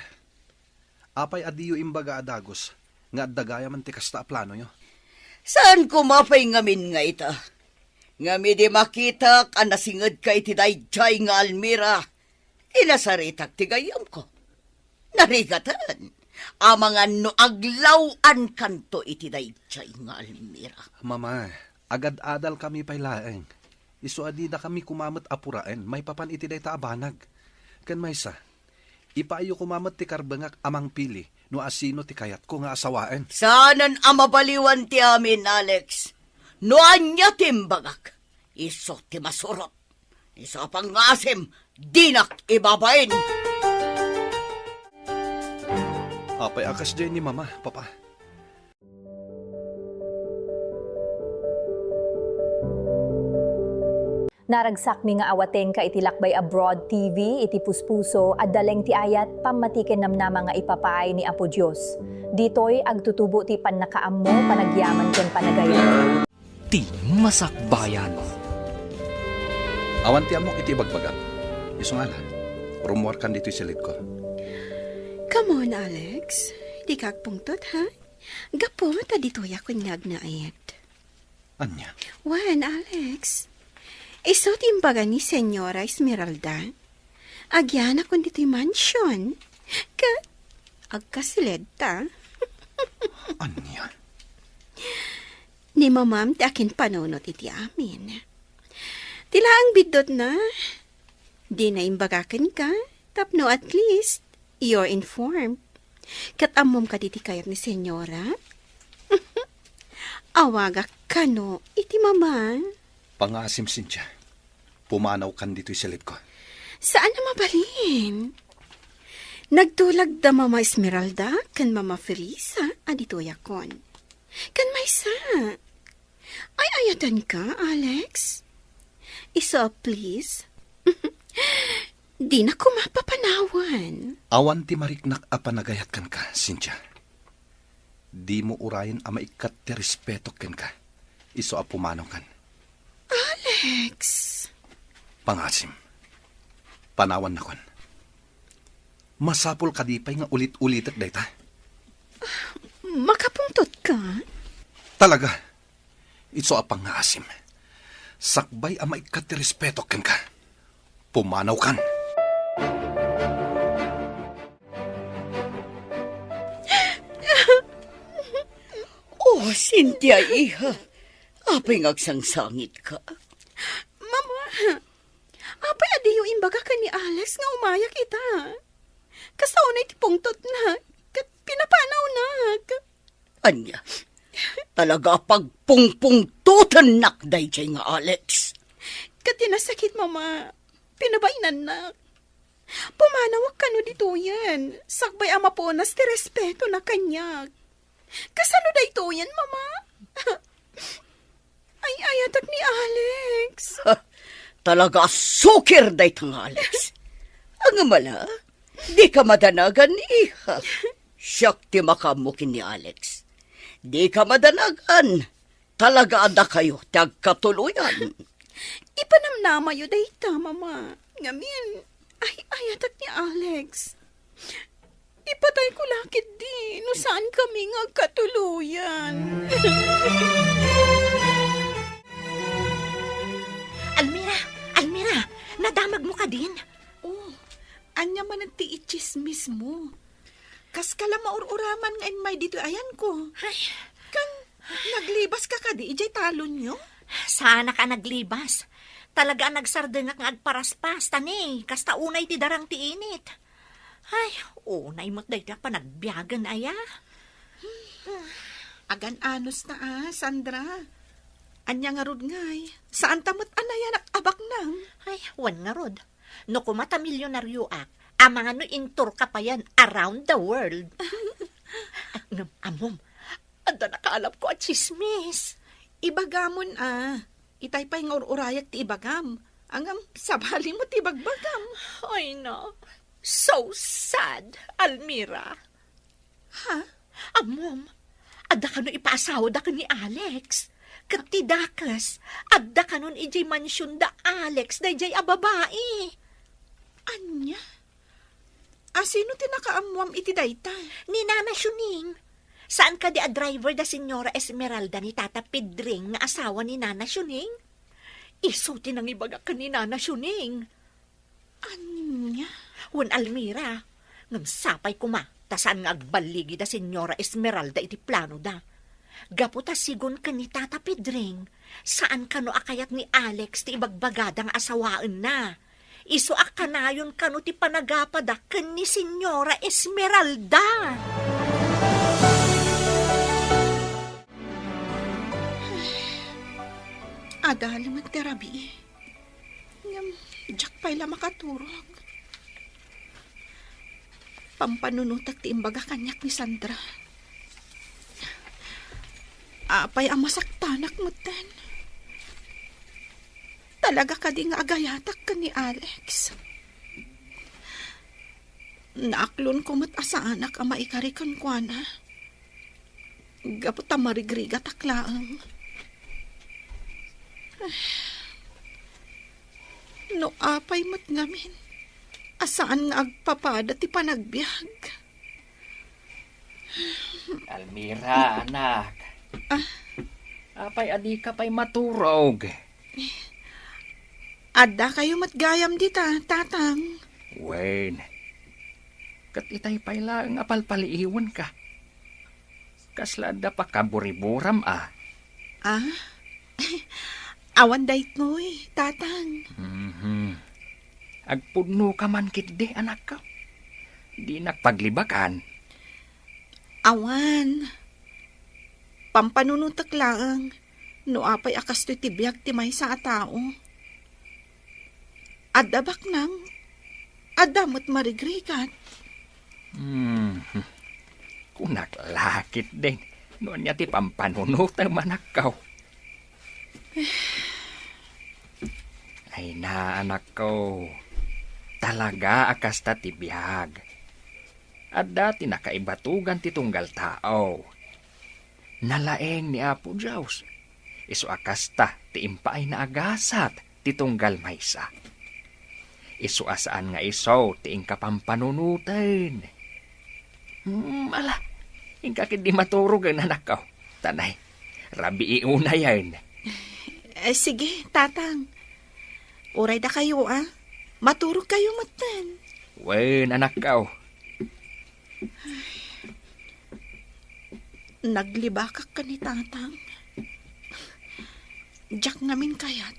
Apay adiyo imbaga adagos, nga addagaya man ti kasta a plano nyo. Saan kumapay ngamin nga ita? Ngami di makita ka nasingad ka iti dayjay nga Almira. Inasaritak ti gayam ko. Narigatan. Amangan no aglawan kanto iti dayjay nga Almira. Mama, agad-adal kami pa'y laeng. Iso adida kami kumamot apuraen, may papan iti day ta abanag. Kan maysa, ipaayo kumamot ti karbangak amang pili, no asino ti kayat ko nga asawaen. Saanan amabaliwan ti amin, Alex. No anya timbagak, iso ti masurot. Iso pangasim, dinak ibabain. Apay akas dyan ni mama, papa. Naragsak mi nga awaten ka iti Lakbay Abroad TV, iti puspuso, at daleng ti ayat pamatiken namnama nga ipapay ni Apo Diyos. Ditoy agtutubo ti pannakaammo, panagyaman ken panagayan. Ti masakbayan. Awan ti amok iti bagbagan. Isungala, rumuar kan dito silit ko. Come on, Alex. Di kagpungtot, ha? Gapo, taditoy ako ngag na ayat. Anya? Wan, Alex. Iso timbaga ni Senyora Esmeralda. Agyan ako dito'y mansion. Agkasilid ta. Anya? Ni mamam ti akin panunot iti amin. Tila ang bidot na. Di na imbagakan ka. Tapno at least, you're informed. Katamom ka diti kayat ni Senyora. Awaga ka no, iti mama. Pangasim, Cynthia. Pumanaw kan dito'y silit ko. Saan na mabalin? Nagtulag da Mama Esmeralda kan Mama Felisa adito yakon. Kan Maysa. Ay ayatan ka, Alex. Isa, please. Di na ko mapapanawan. Awan ti mariknak a panagayat kan ka, Cynthia. Di mo urayan a maikat ti respeto ken ka. Iso a pumanaw kan. Alex. Pangasim. Panawan na kon. Masapol kadipay nga ulit-ulitat dayta. Makapungtot ka? Talaga. Iso a pangasim. Sakbay a maikat ti respeto ken ka. Pumanaw kan. Oh, Cynthia, iha. Apay ngagsangsangit ka. Mama, apay adiyo imbaga ka ni Alex nga umayak ita. Kasaunay ti pungtot na, kat pinapanaw na. Anya, talaga pagpungpungtutan nakday jay nga Alex. Kat tinasakit, mama. Pinabainan na. Pumanawak ka no dito yan. Sakbay ama po nas ti respeto na kanyag. Kasano da ito yan, mama? Ay, ayatak ni Alex. Talaga sukir day tang Alex. Ang mala, di ka madanagan iha. Siyak ti makamukin ni Alex. Di ka madanagan. Talaga ada kayo tagkatuluyan. Ipanamnama yu dayta, mama. Ngamin, ay ayatak ni Alex. Ipatay ko lakit di, no saan kami nga katuluyan. Almira, nadamag mo ka din? Oh, anya man ang tiichismis mo. Kas kala maururaman nga may dito ayan ko. Ay, Kang naglibas ka ka di, ijay talon nyo? sana ka naglibas. Talaga nagsardengak nga agparaspas, tani. Kasta unay ti darang ti init. Ay, unay mo't day pa nagbiyagan aya. Agan anos na Sandra. Anya nga rod ngay. Saan tamot anaya nakabak nang? Ay, wan nga rod. No kumata milyonaryo ak, amang ano intur ka pa yan around the world. Amom, anda nakaalap ko at chismis. Ibagamon Itay pa'y nga ururayak ti ibagam. Angam, sabali mo ti bagbagam. Ay no, so sad, Almira. Ha? Amom, adda ka no ipaasawa da ka ni Alex. Katidakas, adda ka nun ijay mansyon da Alex, da ijay ababae. Anya? Sino tinakaamuam iti dayta? Ni Nana Shuning. Saan ka di a driver da Senyora Esmeralda ni Tata Pedring nga asawa ni Nana Shuning? Isuti nang ibaga ka ni Nana Shuning. Anya? Wan Almira, ngam sapay kuma, tasaan nga agbaligi da Senyora Esmeralda iti plano da. Gaputa sigon ka ni Tata Pedring, saan ka no akayat ni Alex ti ibagbagadang asawaan na. Iso akanayon ka no ti panagapada ken ni Senyora Esmeralda. Ada naman terabi. Ngam, jak pa'y la makaturog. Pampanunutak ti imbaga kanyak ni Sandra. Apay ang masaktanak mo ten. Talaga ka di nga agayatak ka ni Alex. Naaklon ko mat asaanak ang maikarikan ko na. Gapot ang marigriga taklaang. No apay mat ngamin. Asaan nga agpapada ti panagbiag. Almira, anak. Apay adi ka pa'y maturog. Ada kayo matgayam dita, tatang. Wen, kat itay pa'y lang apalpaliiwan ka. Kaslada pa kaburiburam ah. Ah? Awan dayt mo'y, tatang. Agpudno ka man kitdi, anak ka. Di nakpaglibakan. Awan. Pampanunutak lang. No apay akas to tibiyag ti may sa tao. Adda baknang. Adda mo't marigrigat. Kunak lakit din. Noon niya ti pampanunutang manakaw. Ay na, anak ko. Talaga akas ta tibiyag. Adda ti nakaibatugan ti tunggal tao. Nalaeng ni Apo Diyos. Isu akasta ti impaay na agasat ti tunggal maysa. Isu asaan nga iso ti ingkapampanunutin. Ala, ingkakid di maturog ang anak ko. Tanay, rabi iuna yan. Sige, tatang. Uray da kayo, ah. Maturog kayo matan. Wen, anak ko. Naglibakak ka ni tatang. Diyak ngamin kayat.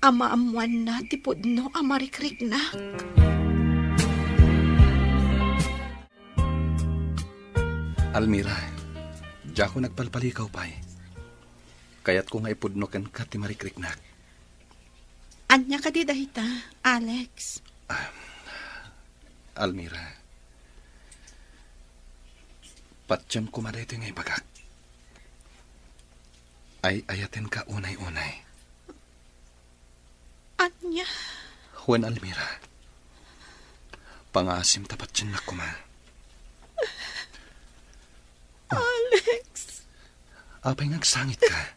Amaamuan na tipod no amarikrik na. Almira, diya ko nagpalpalikaw pa'y. Kaya't ko nga ipudnokan ka ti marikrik-nak. Anya ka di dahita, Alex? Almira, patsyam ko maday ito nga ipagak. Ay ayatin ka unay-unay. Anya? Juan Almira, pangasim tapat dyan na kuma. Alex? Apay nagsangit ka.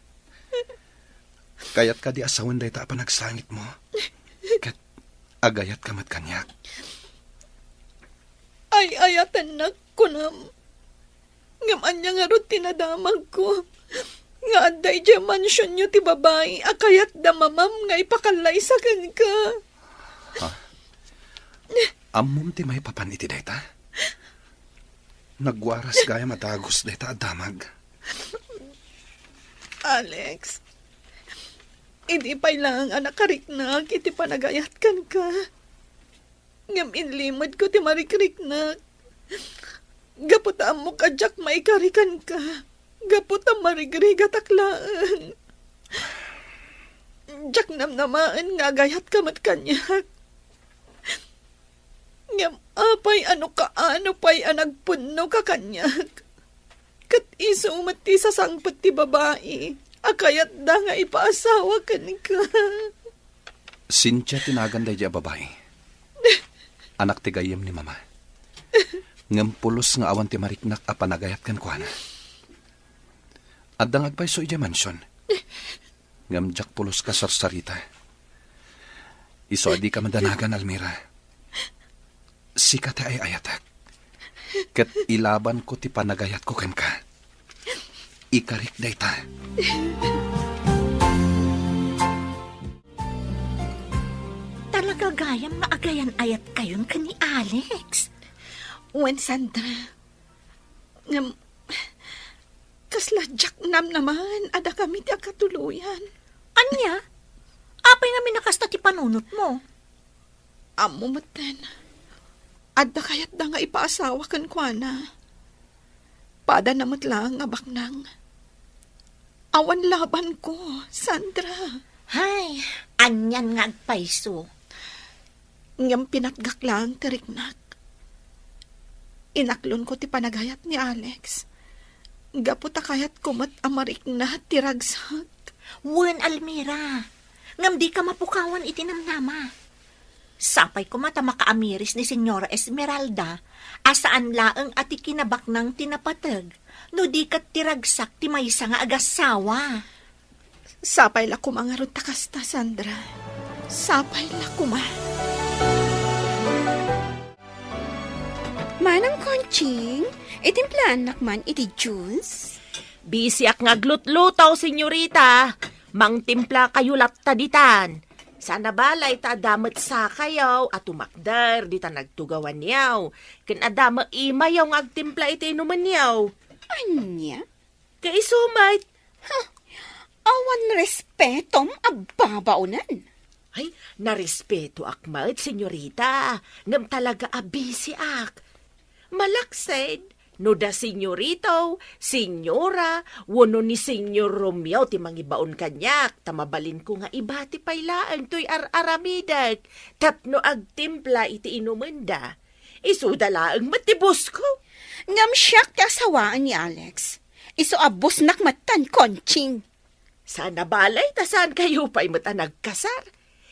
Kaya't ka di asawan day ta pa nagsangit mo. Kat agayat ka mat kanyak. Ay ayatan na kunam. Ngaman niya nga ron tinadamag ko. Nga aday dya mansyon nyo ti babae, akayat da mamam nga ipakalay sa kan ka. Amom ti may papan iti dayta. Nagwaras gaya matagos dayta adamag. Alex, hindi pa'y lang anak kariknak, iti panagayat kan ka. Ngam inlimod ko ti marikrik-nak. Gaputaan mo ka, Jack, maikarikan ka. Gaputaan marigriga taklaan. Jack, namnamaan nga gayat ka mat kanyak. Ngam apay ano pa'y anagpunno ka kanyak. Kat iso umati sa sangpat ti babae. Akayat da nga ipaasawa kan ka. Sincha tinaganday di babae. Anak ti gayem ni mama. Ngam pulos nga awan ti mariknak a panagayat kan kuana. Addang agpayso ija mansyon. Ngam jak pulos ka sarsarita. Iso adi ka madanagan, Almira. Sika ti ay ayatak. Kat ilaban ko ti panagayat ko kan ka. Ikarik dayta. Talaga gayam nga agayan ayat kayon ka ni Alex. Wen Sandra. Ngam, kasla Jack nam naman, ada kami ti akatuluyan. Anya? Apay nga minakasta ti panunot mo. Amo matan. Ada kayat da nga ipaasawa kan kuana. Pada namot lang nga baknang. Awan laban ko, Sandra. Hay, anyan nga agpaiso. Ngam pinatgak lang, tiriknak. Inaklon ko ti panagayat ni Alex. Gaputa kayat kumat amarik na tiragsak. Wen Almira, ngam di ka mapukawan itinamnama. Sapay ko mata makaamiris ni Senyora Esmeralda, asaan laeng ati kinabak ng tinapatag, no di kat tiragsak ti maysa nga agasawa. Sapay la kumangarod takasta, Sandra. Sapay la kuma. Manang Konching, itimplahan nakman iti juice. Busy ak nga glutlutaw, senyorita. Mang timpla kayo laptaditan. Sana balay ta adamat sa kayaw at umakder di ta nagtugawan niyaw. Ken adama ima yaw nga agtimpla iti inuman niyaw. Anya? Kaisumay. Awan respetom abbabaunan. Ay, narespeto ak mat, senyorita. Ngam talaga abisi ak. Malaksaid, no da senyorito, senyora, wano ni senyor Romeo ti mangibaon kanyak, tamabalin ko nga ibati paylaan to'y aramidag, tapno agtimpla iti inumanda. Isudalaang matibos ko. Ngam siyak ti asawaan ni Alex. Iso abos nakmatan, Konching. Sana balay, tasan kayo pa'y mata nagkasar.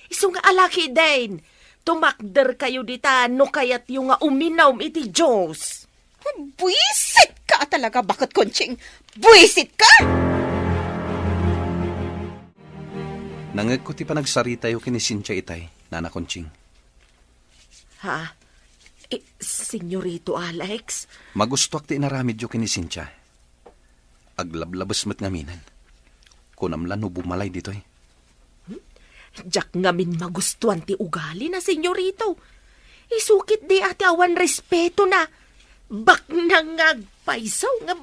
Iso nga alaki din. Tumakder kayo dita, no kayat yung nga uminaw iti Diyos. Buisit ka talaga, bakit, Konching? Buisit ka! Nangag ko ti panagsarita yung kinisintya itay, Nana Konching. Ha? Senyorito Alex? Magusto ak ti inaramid yung kinisintya. Aglablabas mat ngaminan. Kunamlan no bumalay dito'y. Jak ngamin magustuhan ti ugali na senyorito. Isukit di ati awan respeto na. Bak nangagpaisaw nga.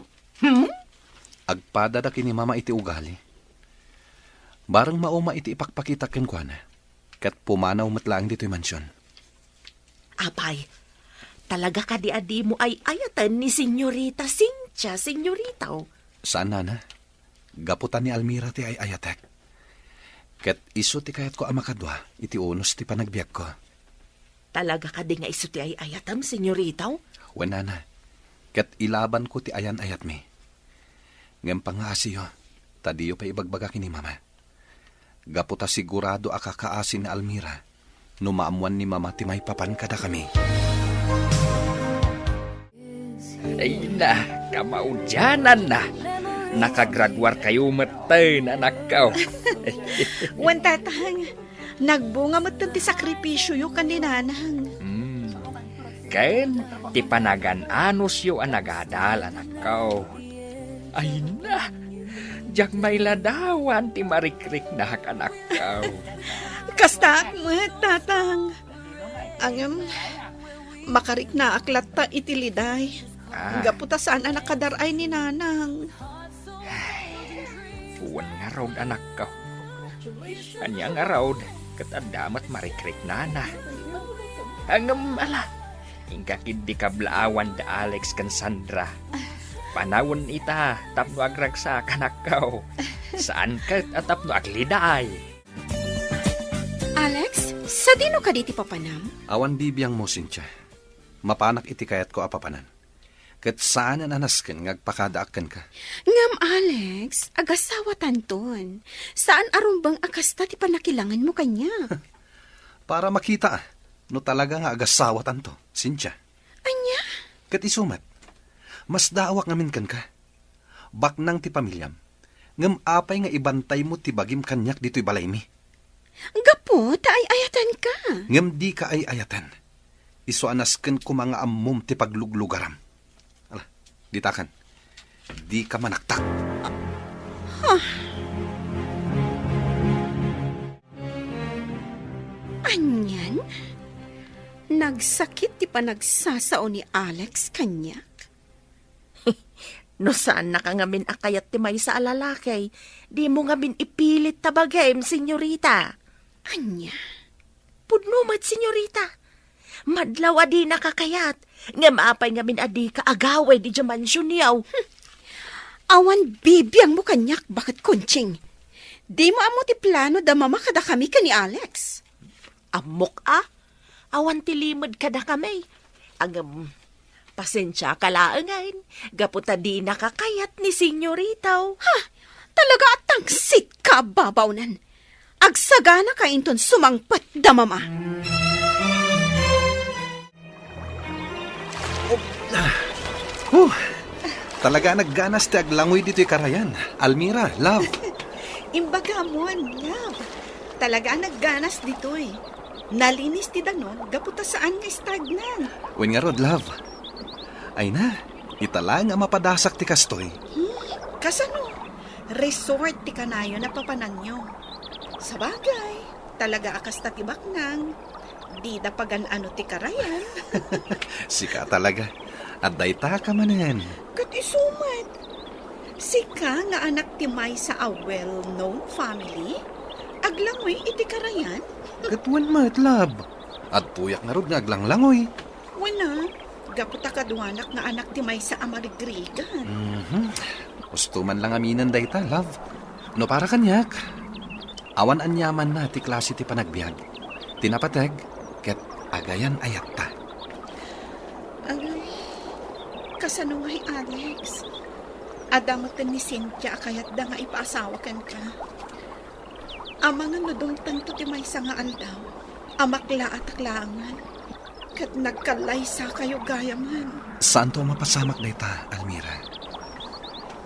Agpada da kini mama iti ugali. Barang mauma iti ipakpakitakin ko na. Kat pumanaw matlaang dito'y mansyon. Apay, talaga ka di adi mo ay ayatan ni senyorita Cynthia, senyorita. Saan, Nana? Gaputan ni Almira ti ay ayatek. Ket iso ti kayat ko amakadwa, iti unos ti panagbiag ko. Talaga ka di nga iso ti ay ayatam, senyorita? Wen, Nana. Ket ilaban ko ti ayan-ayat mi. Ngem pangaasiyo, tadiyo pa ibagbaga kini mama. Gaputa sigurado akakaasin ni Almira, numaamuan ni mama ti may papan kada kami. Ay na, kamaudyanan na. Nakagraduar kayo matan, anak ko. Wan tatang, nagbunga mo ti sakripisyo yung kaninanang. Ken, ti panagan-anos yu anagadal, anak ko. Ay na, jak may ladawan ti marikrik na hak, anak ko. Kastak mo, tatang. Angam, makarik na aklat ta itiliday. Gaputa saan anak kadaray ni nanang. Puwan nga raw, anak ko. Anya nga raw, katadamat marikrik na na. Hangam ala, ingkakid di kablaawan da Alex kan Sandra. Panawon ita, tapno agragsa kanak ko. Saan ka at tapno agliday? Alex, sa dino ka diti papanam? Awan bibiyang mo, Cynthia. Mapanak iti kayat ko apapanan. Ket saan anasken ngagpakadaaken ka? Ngam, Alex, agasawa tanton. Saan arumbang akasta ti panakilangan mo kanya? Para makita, no talaga nga agasawa tanto, Cynthia. Anya? Ket isumat, mas daawak ngamin kan ka. Baknang ti pamilyam, ngam apay nga ibantay mo ti bagim kanyak dito'y balay mi. Gapo, ta ay ayatan ka. Ngam di ka ay ayatan. Iso anasken ko mga ammum ti pagluglugaram. Ala, ditakan. Di ka manaktak. Anyan? Nagsakit ti panagsasao ni Alex kanyak? No saan nakangamin akayat ti may sa alalakay, di mo ngamin ipilit tabagem, senyorita. Anya? Pudnumat, senyorita. Madlaw adi nakakayat, nga maapay ngamin adi ka agaway di jaman niyaw. Awan bibiyang mo kanyak, bakit Konching? Di mo amo ti plano da mama kada kami ka ni Alex. Amok awan ti limod ka na kami. Ang pasensya ka laangan, gaputa di nakakayat ni senyoritaw. Ha, talaga atang sit ka babawnan. Agsagana ka inton sumangpat da mama. Talaga nagganas ti aglangoy dito'y karayan. Almira, love. Imbaga mon, love. Talaga nagganas ditoy. Nalinis ti danon, gaputa saan nga stagnan. Wen nga rod, love. Ay na, itala nga mapadasak ti kastoy. Kasano? Resort ti kanayo na papanan nyo. Sa bagay, talaga akas tatibak nang. Di da pagan-ano ti karayan. Sika talaga. At dayta ka manen. Kat isumat. Sika nga anak ti May sa a well-known family. Aglangoy iti karayan. Katuan mat, love. At puyak na rod nga aglanglangoy. Wala. Gaputa kaduanak nga anak ti May sa amarigrigan. Gusto man lang aminan dayta, love. No para kanyak. Awan anyaman na ti klase ti panagbiag. Tinapateg, ket agayan ayat ta. Agay, kasano ngay Alex? Adamotan ni Cynthia kayat da nga ipaasawa kan ka. Ama nga nudong tanto ti may nga aldaw. Amakla at aklangan. Kat nagkalaysa kayo gayaman. Saan to mapasamak dayta, Almira?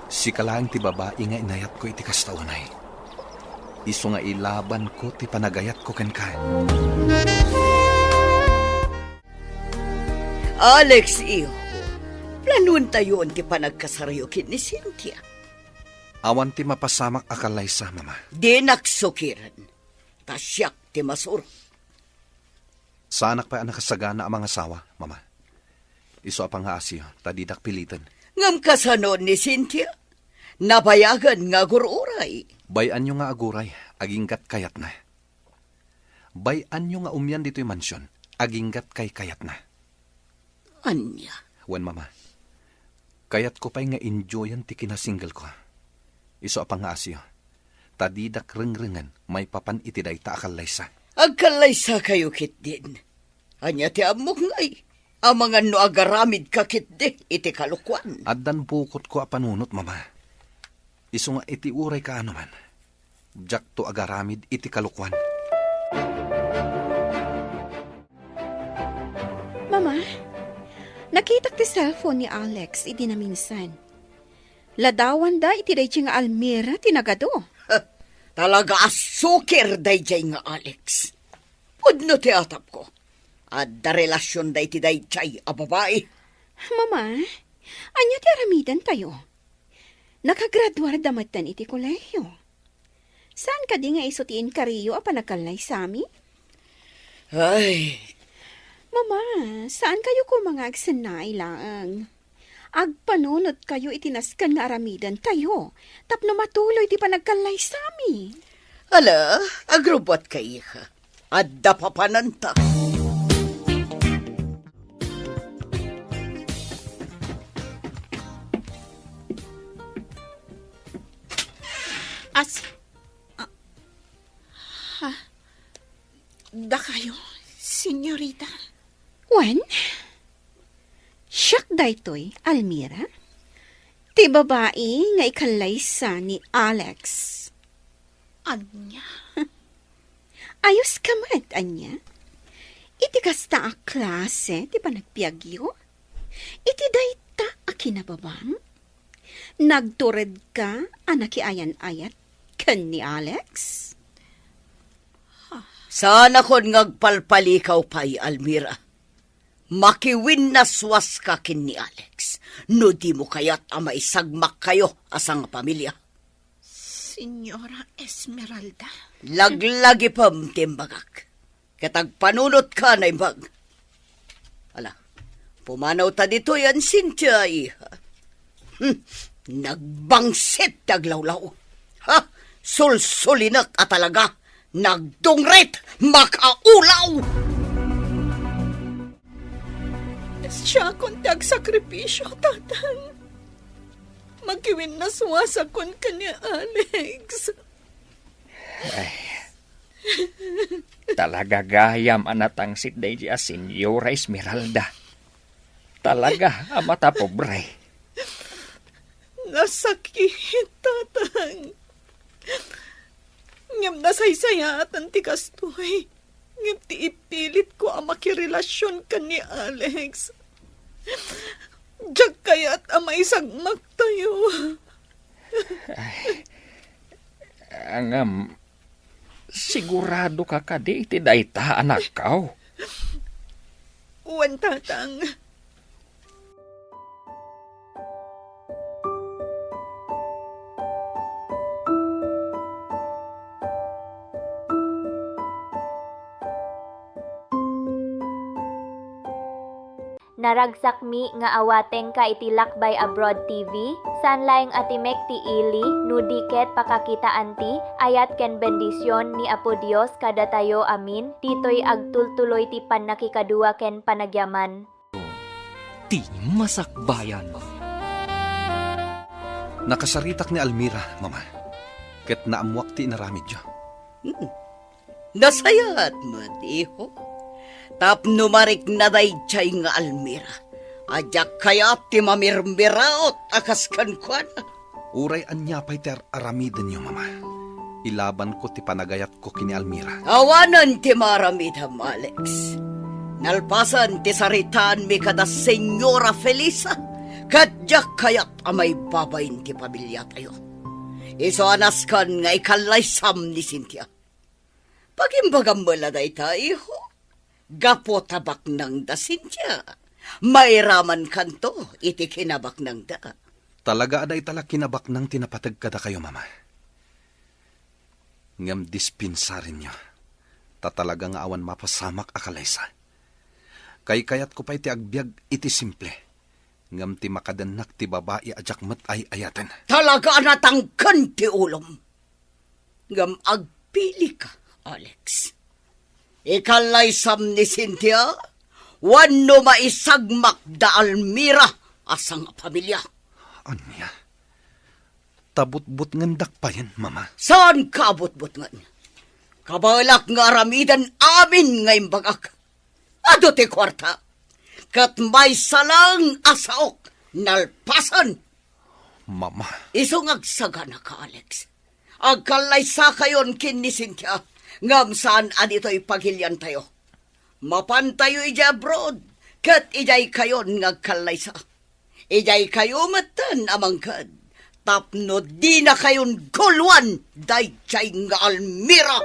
Si kalaang ti babae nga inayat ko iti kastaunay. Iso nga ilaban ko ti panagayat ko ken ka. Alex, iho. Planuan tayo ti panagkasaryo kin ni Cynthia. Awan ti mapasamak akalay sa mama. Di naksukiran. Tasyak ti masur. Sa anak pa nakasagana ang mga asawa, mama. Iso apang asyo, tadidak pilitan. Ngam kasano ni Cynthia. Nabayagan nga gururay. Bayan nyo nga aguray, aginggat kayat na. Bayan nyo nga umyan dito'y mansyon, aginggat kay kayat na. Anya? Wen mama, kayat ko pa'y nga enjoyan ti kinasingle ko. Iso apang asyo, tadidak rengrengan, may papan itiday ta akalaysa. Agkalaysa kayo kit din. Anya ti amok ngay. Amangan no agaramid ka kit di, iti kalukwan. Addan bukot ko apanunot, mama. Iso nga iti uray ka ano man. Jak to agaramid iti kalukwan. Mama, nakita ti cellphone ni Alex iti na minsan. Ladawan da iti day nga Almira tinagado. Talaga asukir dayjay nga Alex. Pudno ti atap ko. At da relasyon day ti dayjay a babae. Mama, anya ti aramidan tayo. Nakagraduar damatan iti kolehiyo. Saan ka di nga isutiin kariyo a panakalay sami? Ay, Mama, saan kayo ko mga agsanay lang? Agpanunot kayo itinaskan nga aramidan tayo. Tapno matuloy ti panagkalay sami. ala, agrobot kay ka. At da papananta. Da kayo, senyorita. Wen? Siyak daytoy, Almira? Ti babae nga ikalaysa ni Alex. Anya? Ayos ka mat, anya? Iti kasta a klase, ti panagpiagyo? Iti dayta a kinababang? Nagtured ka, anak ayan-ayat, kan ni Alex? Sana kon ngagpalpalikaw pa'y Almira. Makiwin na swas ka kin ni Alex. No di mo kaya't ama isagmak kayo asang pamilya. Senyora Esmeralda. Laglagi pam timbagak. Katagpanunot ka na imbag. Ala, pumanaw ta dito yan, Cynthia, iha. Nagbangsit taglawlaw. Ha? Sulsulinak at talaga. Nagdungret, makaulaw! Siya kung tagsakripisyo, tatang. Magkiwin na suwasa kon ka ni Alex. Talaga gayam anatang day di Senyora Esmeralda. Talaga amata pobre. Nasakit, tatang. Ngam nasaysayatan ti kastoy. Ngam ti ipilit ko ang makirelasyon ka ni Alex. Diyak kaya't amay sagmak tayo. Angam, sigurado ka di iti dayta anak kaw. Uwan, tatang. Naragsak mi nga awateng ka iti Lakbay Abroad TV, saan laing atimek ti ili, nudiket pakakita anti, ayat ken bendisyon ni Apo Dios kada tayo amin, ditoy agtultuloy ti panakikadua ken panagyaman. Ti masakbayan. Nakasaritak ni Almira, mama. Ket naamwak ti inaramid yo. Nasayat mo, iho. Tapno marik na dayjay nga Almira. Ajak kaya ti mamirmiraot akas kankwan. Uray anya pa'y ti aramiden yo, mama. Ilaban ko ti panagayat ko kini Almira. Awanan ti maramidam, Alex. Nalpasan ti saritaan mi kada Senyora Felisa. Kadyak kayat amay babayin ti pamilya tayo. Iso anaskan nga ikalaysam ni Cynthia. Pagimbagam mo laday tayo. Gapo tabak ng da, Cynthia. Mairaman kanto, iti kinabak ng da. Talaga aday tala kinabak ng tinapatag kada kayo, mama. Ngam dispinsarin nyo. Tatalaga nga awan mapasamak akalaysa. Kay kayat ko pa iti agbyag iti simple. Ngam ti makadanak ti babae ajak mat ay ayaten. Talaga natangkan ti ulom. Ngam agpili ka, Alex. Ikalaysam ni Cynthia, wano maisagmak da Almira asang pamilya. Anya? Tabut-but ngandak pa yan, mama. Saan kabut-but ngan? Kabalak nga aramidan amin ngayon bagak. Ado ti kwarta. Kat may salang asaok nalpasan. Mama. Isong agsagana ka, Alex. Agkalaysa kayon kin ni Cynthia. Ngam saan adito'y pagilyan tayo. Mapantayo ija abroad, kat ijay kayon ngagkalaysa. Ijay kayo matan amangkad. Tapno di na kayon gulwan, dayjay nga Almira.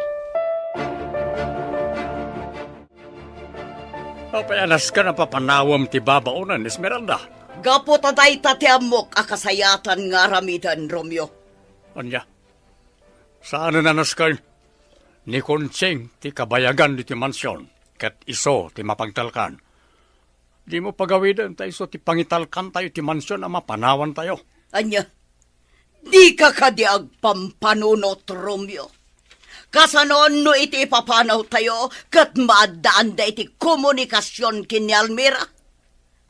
Papayanas ka na papanawam ti babaunan, Esmeralda. Gapo taday tatiamok akasayatan nga ramidan, Romeo. Anya, saan na naskay? Ni Konsing ti kabayagan di ti mansyon, kat iso ti mapagtalkan. Di mo pagawidan tayo so ti pangitalkan tayo ti mansyon na mapanawan tayo. Anya, di ka kadiag pampanunot, Romeo. Kasanon no iti ipapanaw tayo, kat maadaan da iti komunikasyon kini Almira.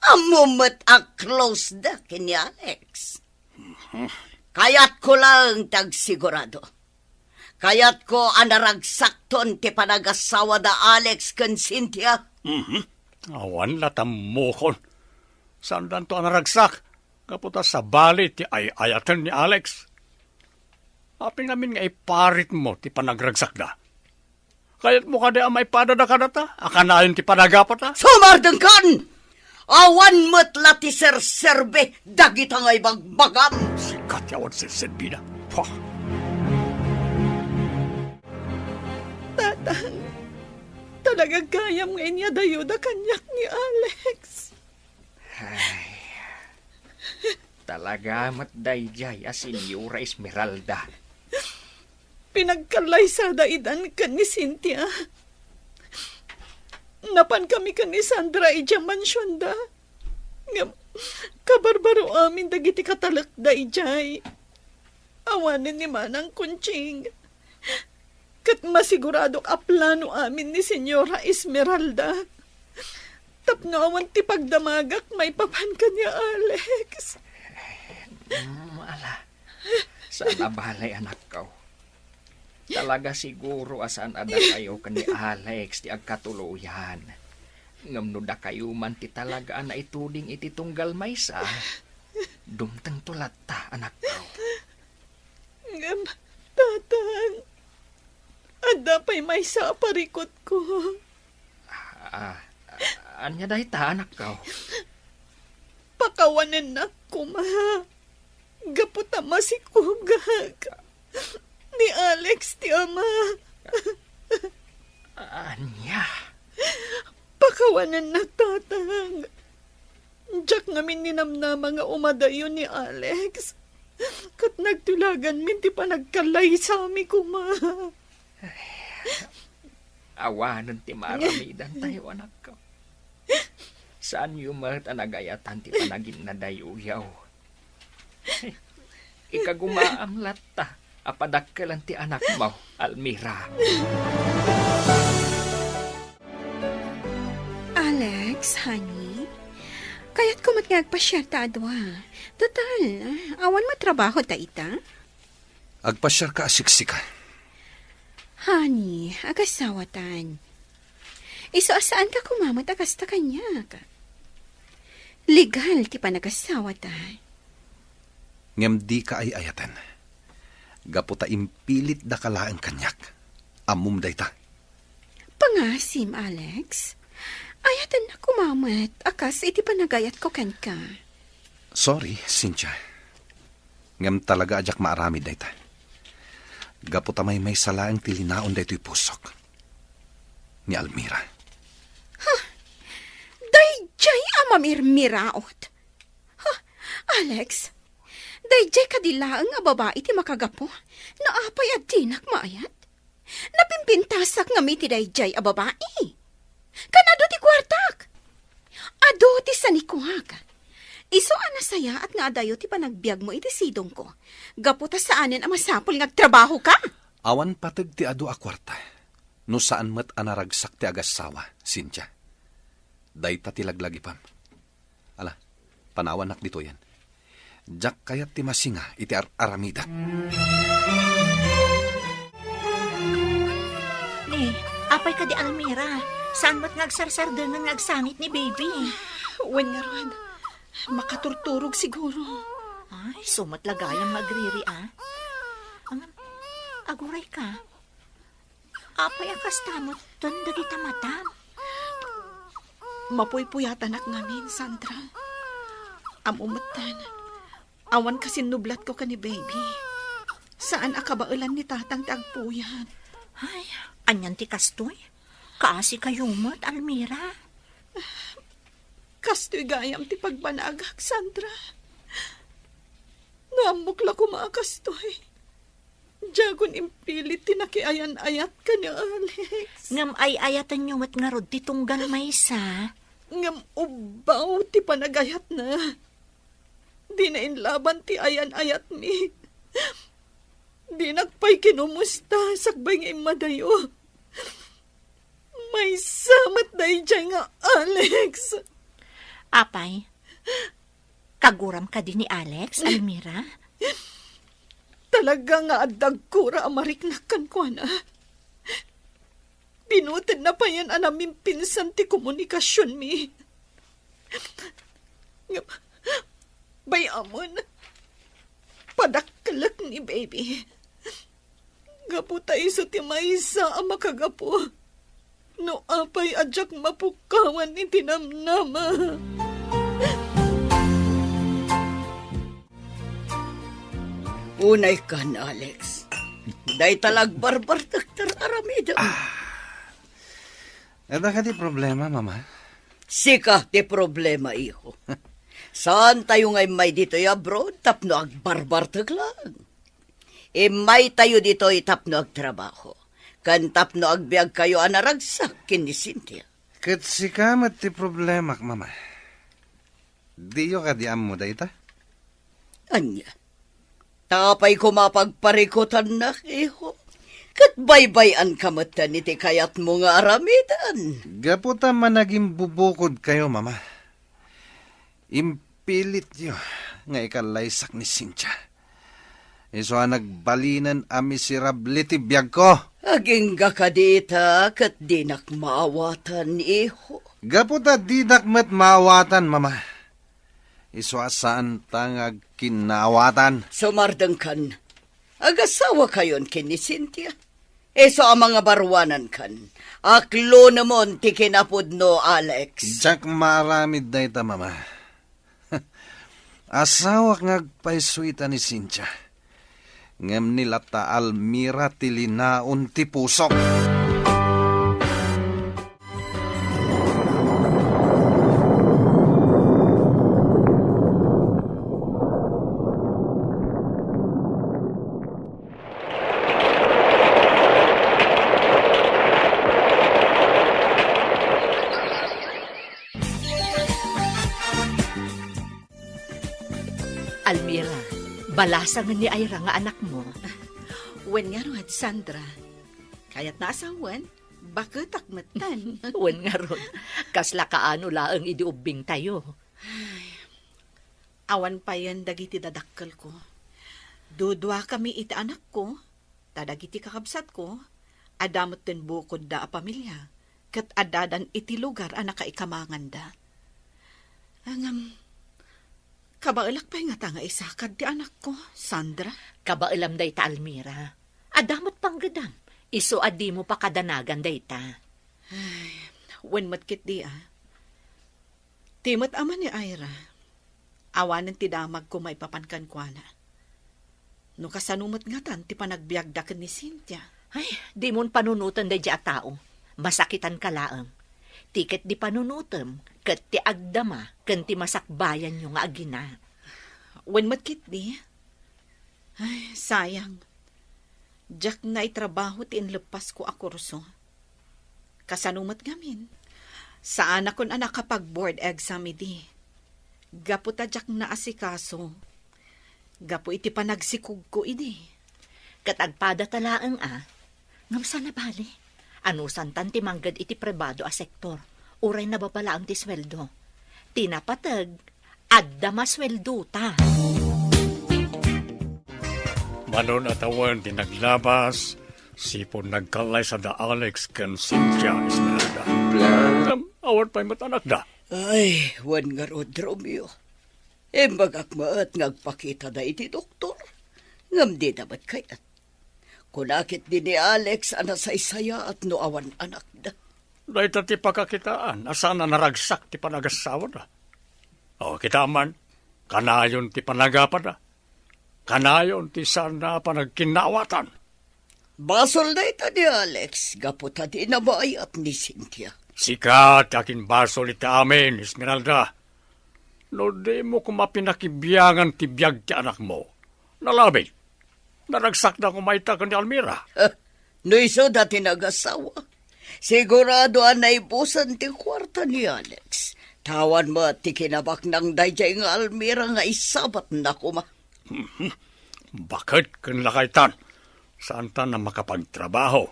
Amumat a close da kini Alex. Kayat ko lang tagsigurado. Kayat ko anaragsakton ti panagasawa da Alex kan Cynthia. Awan latam mukon. Saan dan to anaragsak? Kaputa sa bali ti ayatan ni Alex. Aping namin nga iparit mo ti panagragsak da. Kayat mo kada amay padada ka data? Akanayon ti panagapat ha? Sumardeng kan! Awan mo't lati serbe dagita ngay bagbagam. Sikat yawan serbe na. Pah! Tatang, talaga gayam ngayon niya dayuda kanyak ni Alex. Ay, talaga matdayjay Senyora Esmeralda. Pinagkalaysa da idan ka ni Cynthia. Napan kami ka ni Sandra ija mansyon da. Kabarbaro amin dagiti katalak da ijay. Awanin ni Manang Kunching. Kat masigurado ka plano amin ni Senyora Esmeralda. Tapno awan ti pagdamagak may papan ka niya, Alex. Ala, sana balay anak ko. Talaga siguro asan ada kayo kani Alex ti agkatuluyan. Ngamno da kayo man ti talaga na ituding iti tunggal maysa. Dumteng tulat ta, anak ko. Ngam, tatang. Ada pa'y may sa parikot ko. Anya dahi ta, anak ko. Pakawanan na ko, ma. Gaputa masikugag. Ni Alex, ti ama. Anya? Pakawanan na, tatang. Diyak ngamin ninamnama nga umadayo ni Alex. Kat nagtulagan min ti pa nagkalay sa ami ko, ma. Awanan ti maramidan tayo, anak ko. Saan yung mga tanagayatan ti panagin na dayuyaw? Ikagumaamlat ta, apadakkelan ti anak mo, Almira. Alex, honey, kaya't kumat nga agpasyar ta adwa. Total, awan matrabaho ta ita? Agpasyar ka asiksika. Honey, agasawatan. Iso asaan ka kumamat agas ta kanya ka? Legal ti pa nagasawatan. Ngem di ka ay ayatan. Gaputa impilit da kalaang kanyak. Amum dayta. Pangasim, Alex. Ayatan na kumamat. Akas, iti panagayat ko kan ka. Sorry, Cynthia. Ngem talaga ajak maarami dayta. Gaputa may salaang tilinaon dayto'y pusok. Ni Almira. Dayjay amamirmiraot. Alex, dayjay kadilaang nga babae ti makagapo. Naapay at tinak maayat. Napimpintasak nga miti dayjay a babae. Kanado ti kwartak. Ado ti sanikuhag. Iso anasaya at nga adayo ti panagbiag mo iti sidong ko. Gaputa saanin ang masapol ngagtrabaho ka. Awan patag ti adu a kwarta. No saan mat anaragsak ti agasawa, Cynthia. Dayta ti laglagi pam. Ala, panawanak dito yan. Jak kayat ti masinga iti aramida. Ni, apay ka di Almira. Saan ba't ngagsarsardangan ngagsangit ni baby? Wen nga ron. Makaturturog siguro. Ay, sumatlagayang magriri, ah. Aguray ka. Apay akas tamot, ton dagita mata. Mapuy-puyatan ak ngamin, Sandra. Amumatan. Awan kasi nublat ko ka ni baby. Saan akabailan ni tatang tagpuyan? Ay, anyan ti kastoy. Kaasi kayo mo't, Almira. Kastoy gayam ti pagbanagak, Sandra. Naamukla ko mga kastoy. Diyagon impilit tinakiayan-ayat ka ni Alex. Ngam ay ayatan nyo mat nga rod ti tunggal maysa. Ngam ubaw ti panagayat na. Di na inlaban ti ayan-ayat mi. Di nagpay kinumusta sakbay nga imadayo. May samat dahi dyan nga, Alex. Apay, kaguram ka din ni Alex, Almira? Talaga nga adag kura amariknakan ko na. Binutid na pa yan anaming pinsan ti komunikasyon mi. Bayamon, padakkalak ni baby. Gaputa iso ti maysa ang makagapo. No apay adyak mapukawan ni tinamnama. Unay kan, Alex. Day talag barbar Dr. Aramida. Ada ka di problema, mama? Sika ti problema, iho. Saan tayo ngay may dito abroad, tapno ag barbar taglan. May tayo dito tapno ag trabaho. Kan tapno agbiag kayo anaragsak kin ni Cynthia. Kat sikamat ti problema, mama. Diyo ka di amo dayta? Anya, tapay ko mapagparikutan na, iho. Kat baybayan kamatan iti kayat mo nga aramidan. Gaputa man naging bubukod kayo, mama. Impilit nyo nga ikalaysak ni Cynthia. Iso nagbalinan a miserable ti biyag ko. Aging gakadita kat dinak maawatan iho. Gaputa didak met maawatan, mama. Iso saan tangag kinawatan. Sumardang kan. Agasawa kayon kin ni Cynthia. Eso ang mga barwanan kan. Aklo namon ti kinapod no Alex. Jack maramid da ita, mama. Asawak ngagpaisuita ni Cynthia. Ngem nila ta Almira tilinaon ti pusok. Almira, balasang ni Ira nga anak mo. Wen nga ron, Sandra. Kaya't naasawan, bakit akmatan? Wen nga ron, kasla kaano laang idiubing tayo. Awan pa yan dagiti dadakkel ko. Dudwa kami iti anak ko, tadagiti kakabsat ko, adamot din bukod da a pamilya, kat adadan iti lugar a nakaikamangan da. Kabailak pa nga tanga isakad ti anak ko, Sandra. Kabailam day ta, Almira. Adamot pang gadam. Iso adi mo pa kadanagan day ta. Wen matkit di Timot ama ni Ira. Awanan ti damag ko may papankan kwa na. No kasanumot nga tan, ti panagbiagdakan ni Cynthia. Ay, di mon panunutan day di a tao. Masakitan ka laang. Tiket di panunutem, kat ti agdama, kan ti masakbayan yung nga agina. Wen matkit di? Ay, sayang. Jack na itrabaho ti inlepas ko a kurso. Kasanumat gamin. Saan akon anak kapag board exam idi. Gapu ta Jack na asikaso. Gapu iti panagsikog ko idi. Katagpada talaang ngamsa na bali. Anusan tan ti manggad iti pribado a sektor. Uray na ba pala ang ti sweldo? Tinapatag, adda masweldo ta. Manon atawan ti naglabas, sipon nagkalay sa da Alex kan Cynthia Esmeralda. Awan pa'y matanak da. Ay, wan nga rod, Romeo. Embagak maat ngagpakita da iti doktor. Ngam di dapat kayat. Kunakit din ni Alex ana sa isaya at no awan anak da. Dahil ti pakakitaan, asan na naragsak ti panagasawa da. O, kita man, kanayon ti panagapa da. Kanayon ti sana panagkinawatan. Basol na ita ni Alex, gaputa di na maayat ni Cynthia. Sikat akin basol iti amin, Esmeralda. No di mo kumapinakibiyangan ti biyag ti anak mo. Nalabit. Naragsak na kumaita ka ni Almira. No iso dati nagasawa. Sigurado naibusan ti kwarta ni Alex. Tawan mo at ti kinabak ng dayjay nga Almira nga isabat na kuma. Bakit kan lakaitan? Saan ta na makapagtrabaho?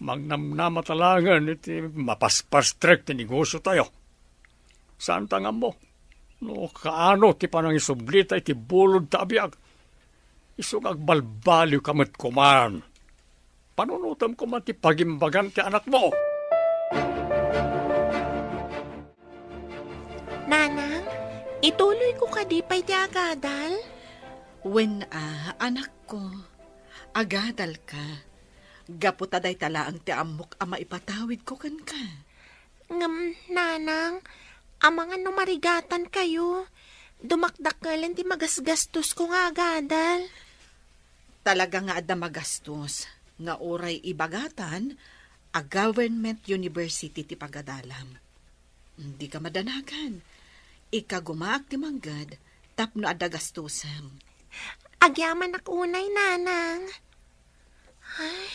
Magnamnamatalangan iti mapaspastrek ti negosyo tayo. Saan ta nga mo? No kaano ti panang isublita iti bulod ta abiyag. Isong agbalbaliw kamat kuman. Panunutam ko man ti pagimbagan ti anak mo. Nanang, ituloy ko ka di pa'y ti agadal? Wen anak ko, agadal ka. Gaputa day tala ang ti amok ama ipatawid ko kan ka. Nanang, amang ano marigatan kayo. Dumakdakalan ti magasgastos ko nga agadal. Talaga nga adda magastos. Nga oray ibagatan, a government university ti pagadalam. Hindi ka madanagan. Ikagumaak ti manggad, tapno adda gastusan. Agyaman ak unay, nanang. Ay,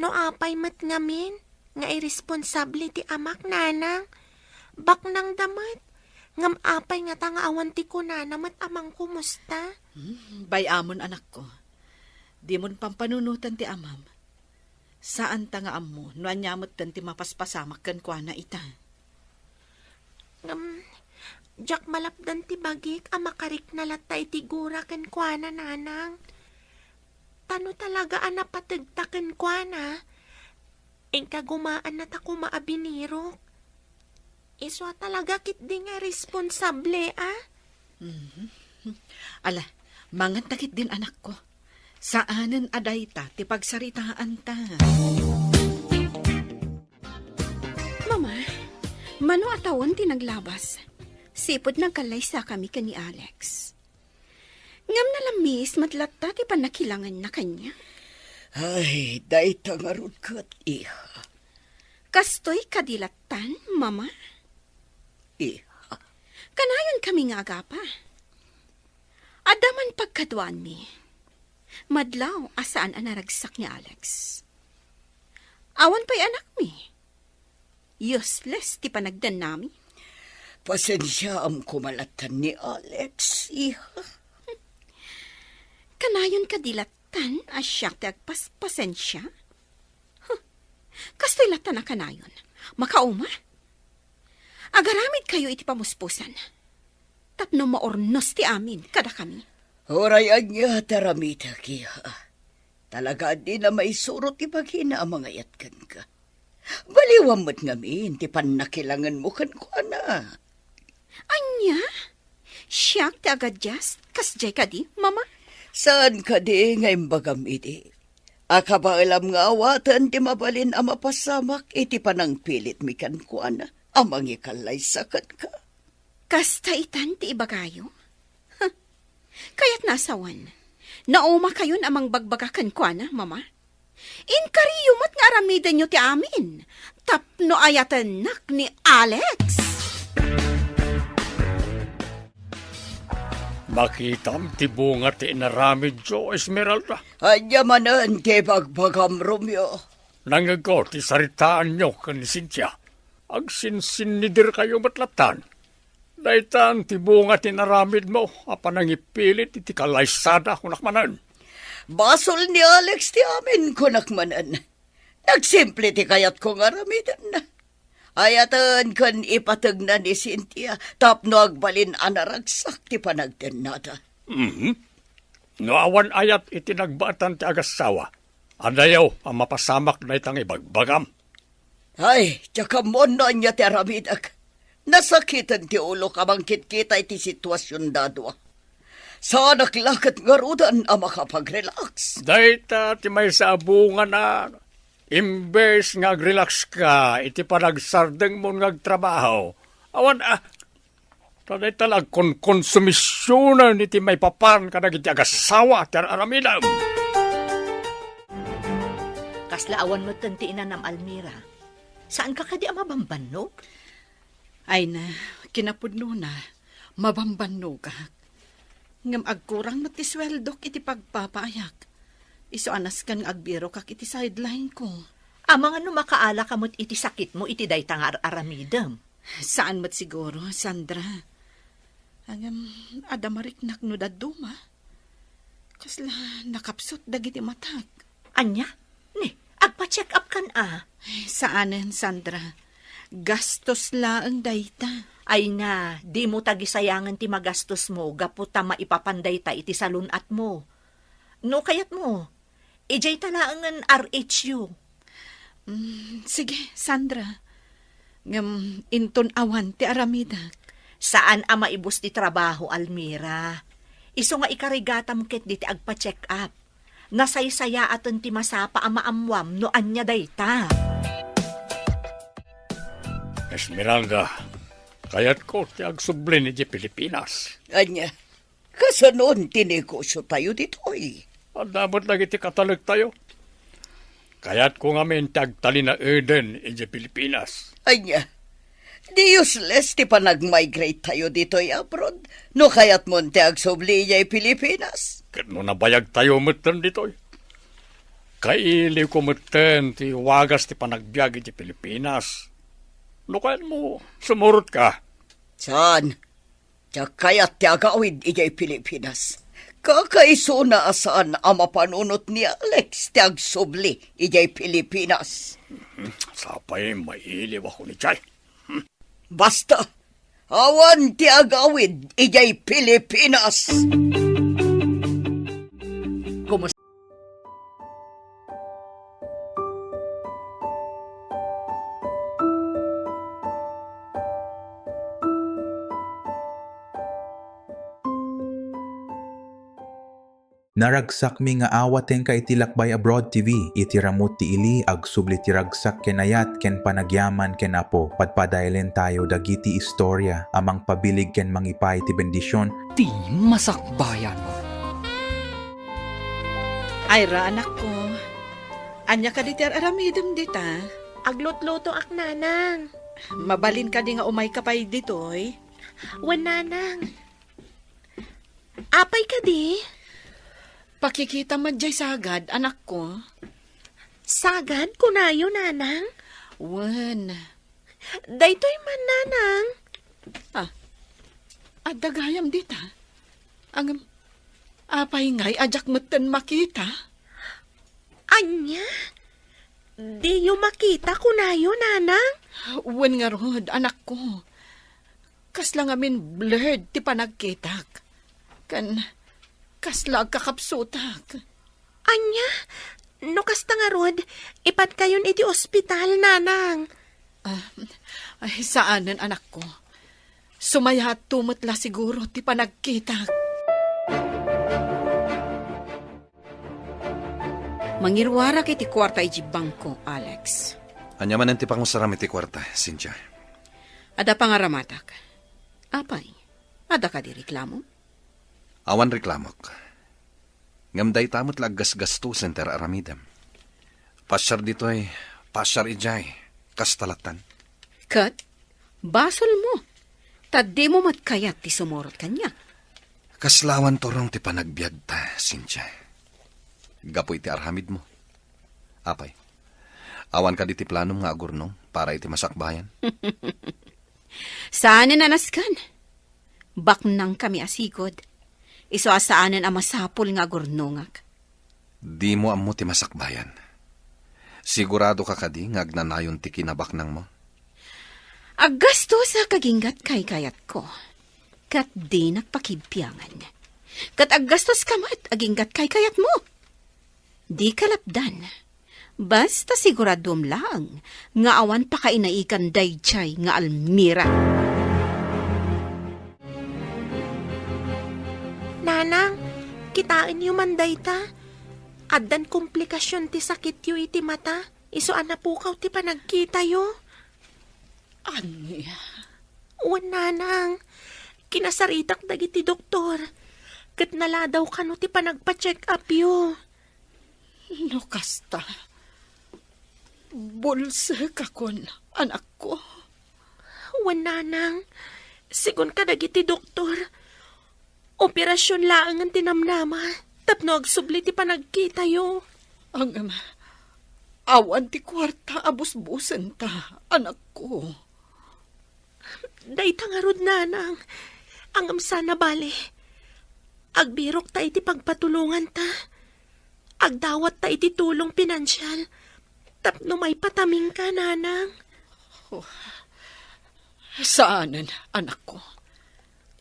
no apay mat ngamin, nga irresponsable ti amak, nanang. Bak nang damat, ngam apay nga tanga awan ti kunana mat amang kumusta. Bayamon anak ko. Di mon pampanunutan ti amam. Saan ta nga ammo, no anyamot tan ti mapaspasamak kan kwa na ita. Jak malapdan ti bagik, makarik na latay ti gura ken kuana nanang. Tano talaga napatagtaken kuana. Engka gumaan na tako maabinirok. Iswa talaga kit di nga responsable, ah? Ala, mangan takit din anak ko. Saanen aday ta, ti pagsaritaan ta. Mama, mano atawon ti naglabas. Sipod nagkalaysa kami ka ni Alex. Ngam na lamis matlata ti panakilangan na kanya. Ay, day tangarod kat, iha. Kastoy kadilatan, mama. Iha. Kanayon kami nga agapa. Adaman pagkaduan mi. Madlaw asaan ang naragsak ni Alex. Awan pa'y anak mi. Useless ti panagdan nami. Pasensya am kumalatan ni Alex, iha. Kanayon kadilatan asyak ti agpaspasensya. Kastoy latan na kanayon. Makauma. Agaramid kayo iti pamuspusan. Tapno maornos ti amin kada kami. Horayan niya taramita kiha. Talaga di na may surot ipagina ang mga yatkan ka. Baliwam mo't ngamin, ti panakilangan mo kan ko na. Anya? Siyak ti agadyas, kasjay ka di, mama? Saan ka di ngayon bagam iti? Akabaalam nga awatan ti mabalin ang mapasamak, iti panang pilit mi kan ko na. Amang ikalay sakat ka. Kasta itan ti ibagayo? Huh. Kaya't nasawan. Nauma kayon amang bagbagakan ko na, mama? Inkariyumat nga aramidan nyo ti amin. Tapno ayatan nak ni Alex. Makitam ti bunga ti inaramid jo, Esmeralda. Anya manan ti bagbagam Romeo. Nangago ti saritaan nyo kan ni Cynthia. Agsinsinidir kayo matlatan. Daitan ti bunga ti naramid mo, apan ang ipilit iti kalaysada kunakmanan. Basol ni Alex ti amin kunakmanan. Nagsimple ti kayat kong aramidan na. Ayatan kan ipatag na ni Cynthia, tapno agbalin anaragsak ti panagden nada. No awan ayat iti nagbatan ti agasawa. Adayaw ang mapasamak na itang ibagbagam. Ay, tsaka mo na niya ti aramidak. Nasakitan ti ulo kamangkit kita iti sitwasyon dadwa. Sa naklakat nga rudan ang makapag-relax. Dahita ti may sabungan na imbes nga relax ka, iti panagsardeng mo nga trabaho. Awan taday talag konsumisyonan iti may papan ka nagiti agasawa ti araminam. Kaslaawan mo tantiinan ng Almira. Saan ka kadi ang mabambannog? Ay na, kinapudno na, mabambanno ka. Ngam agkurang mo ti sweldok iti pagpapayak. Iso anas kan agbiro kak iti sideline ko. Amang ano makaala kamot iti sakit mo iti daytang aramidam. Saan mo't siguro, Sandra? Angam, adamarik nakno daduma. Kasla nakapsot dagiti matag. Anya? Ni, agpa-check up kan Saanen, Sandra? Gastos laang dayta. Ay na, di mo tagisayangan ti magastos mo, gaputa maipapanday ta iti salunat mo. No kayat mo, ijay talaangan RHU. Sige, Sandra. Ngam, inton awan ti aramidak. Saan maibus ti trabaho, Almira? Iso nga ikarigatam ket di ti agpa-check up. Nasaysaya aton ti masapa amaamwam no anya dayta. Esmeralda, kayat ko ti agsublin iti Pilipinas. Anya, kasanon tinegosyo tayo ditoy. Dapat lagi ti katalag tayo. Kayat ko nga men tagtali na Eden iti Pilipinas. Anya, di useless ti panag-migrate tayo ditoy abroad. No kayat mo ti agsubli niya Pilipinas. Kat mo nabayag tayo mutan ditoy. Kaili ko mutan ti wagas ti panagbiag iti Pilipinas. No kayat mo, sumurot ka. Saan? Tiyak kayat ti agawid ijay Pilipinas. Kakaiso na asaan ang mapanunot ni Alex ti agsubli ijay Pilipinas. Sapay, mailiw ako ni Chay. Basta, Awan ti agawid, ijay Pilipinas. Kumusta? Naragsak mi nga awaten ka iti Lakbay Abroad TV, iti ramot ti ili ag subli ti ragsak kenayat ken panagyaman ken apo. Padpadaylen tayo dagiti istorya amang pabilig ken mangipay ti bendisyon. Ti masakbayan mo. Ayra, anak ko. Anya ka di ti aramidem dita. Aglot-loto ak nanang. Mabalin ka di nga umay kapay ditoy. Wan nanang. Apay ka di? Pakikita man jay sagad, anak ko. Sagad kunayo nanang? Wan. Daytoy man nanang. Dagayam dita. Ang apay ngay ajak meten makita. Anya? Di yu makita kunayo nanang? Wan nga rod, anak ko. Kas lang amin blurred ti panagkitak. Kasla kakapsutak. Anya? No kasta nga rod, ipat kayon iti ospital nanang. Ay, saanan anak ko? Sumayahat tumatla siguro ti panagkitak. Mangirwara kiti kwarta iti bangko, Alex. Anya man ti pangusaram iti kwarta, Cynthia. Ada pangaramatak. Apay, ada ka di reklamo? Awan reklamok. Ngamday tamot laggas-gasto center aramidem. Pasyar dito'y, pasyar ijay, kastalatan. Kat, basol mo. Taddi mo matkayat ti sumorot kanya. Kaslawan torong ti panagbiag ta, Cynthia. Gapoy ti arhamid mo. Apay, awan ka di ti planom nga agurnong para iti masakbayan. Saan nanaskan? Baknang kami asigod. Iso asaanan ang masapul nga gurnongak. Di mo ammo ti masakbayan. Sigurado ka kadi nga agnanayon ti kinabaknang mo. Agasto sa kaginggat kay kayat ko. Kat di nakpakibpiangan. Kat agastos kamat aginggat kay kayat mo. Di kalapdan. Basta siguradom lang nga awan pa kainaikan dayjay nga almira. Nanang, kitain yu manday ta. Addan komplikasyon ti sakit yu iti mata. Iso anapukaw ti panagkita yu. Anya? Wan nanang, kinasaritak dagiti doktor. Kat naladaw ka no ti panagpa-check up yu. No kasta. Bulsa ka kon, anak ko. Wan nanang, sigon ka dagiti doktor. Operasyon laang ang tinamnama. Tapno agsubli ti panagkita yo. Ang awan ti kwarta abus-busen ta, anak ko. Day tangarod nanang. Ang sana bale. Agbirok ta iti pagpatulungan ta. Agdawat ta iti tulong pinansyal. Tapno may pataming ka, nanang. Saanan, anak ko?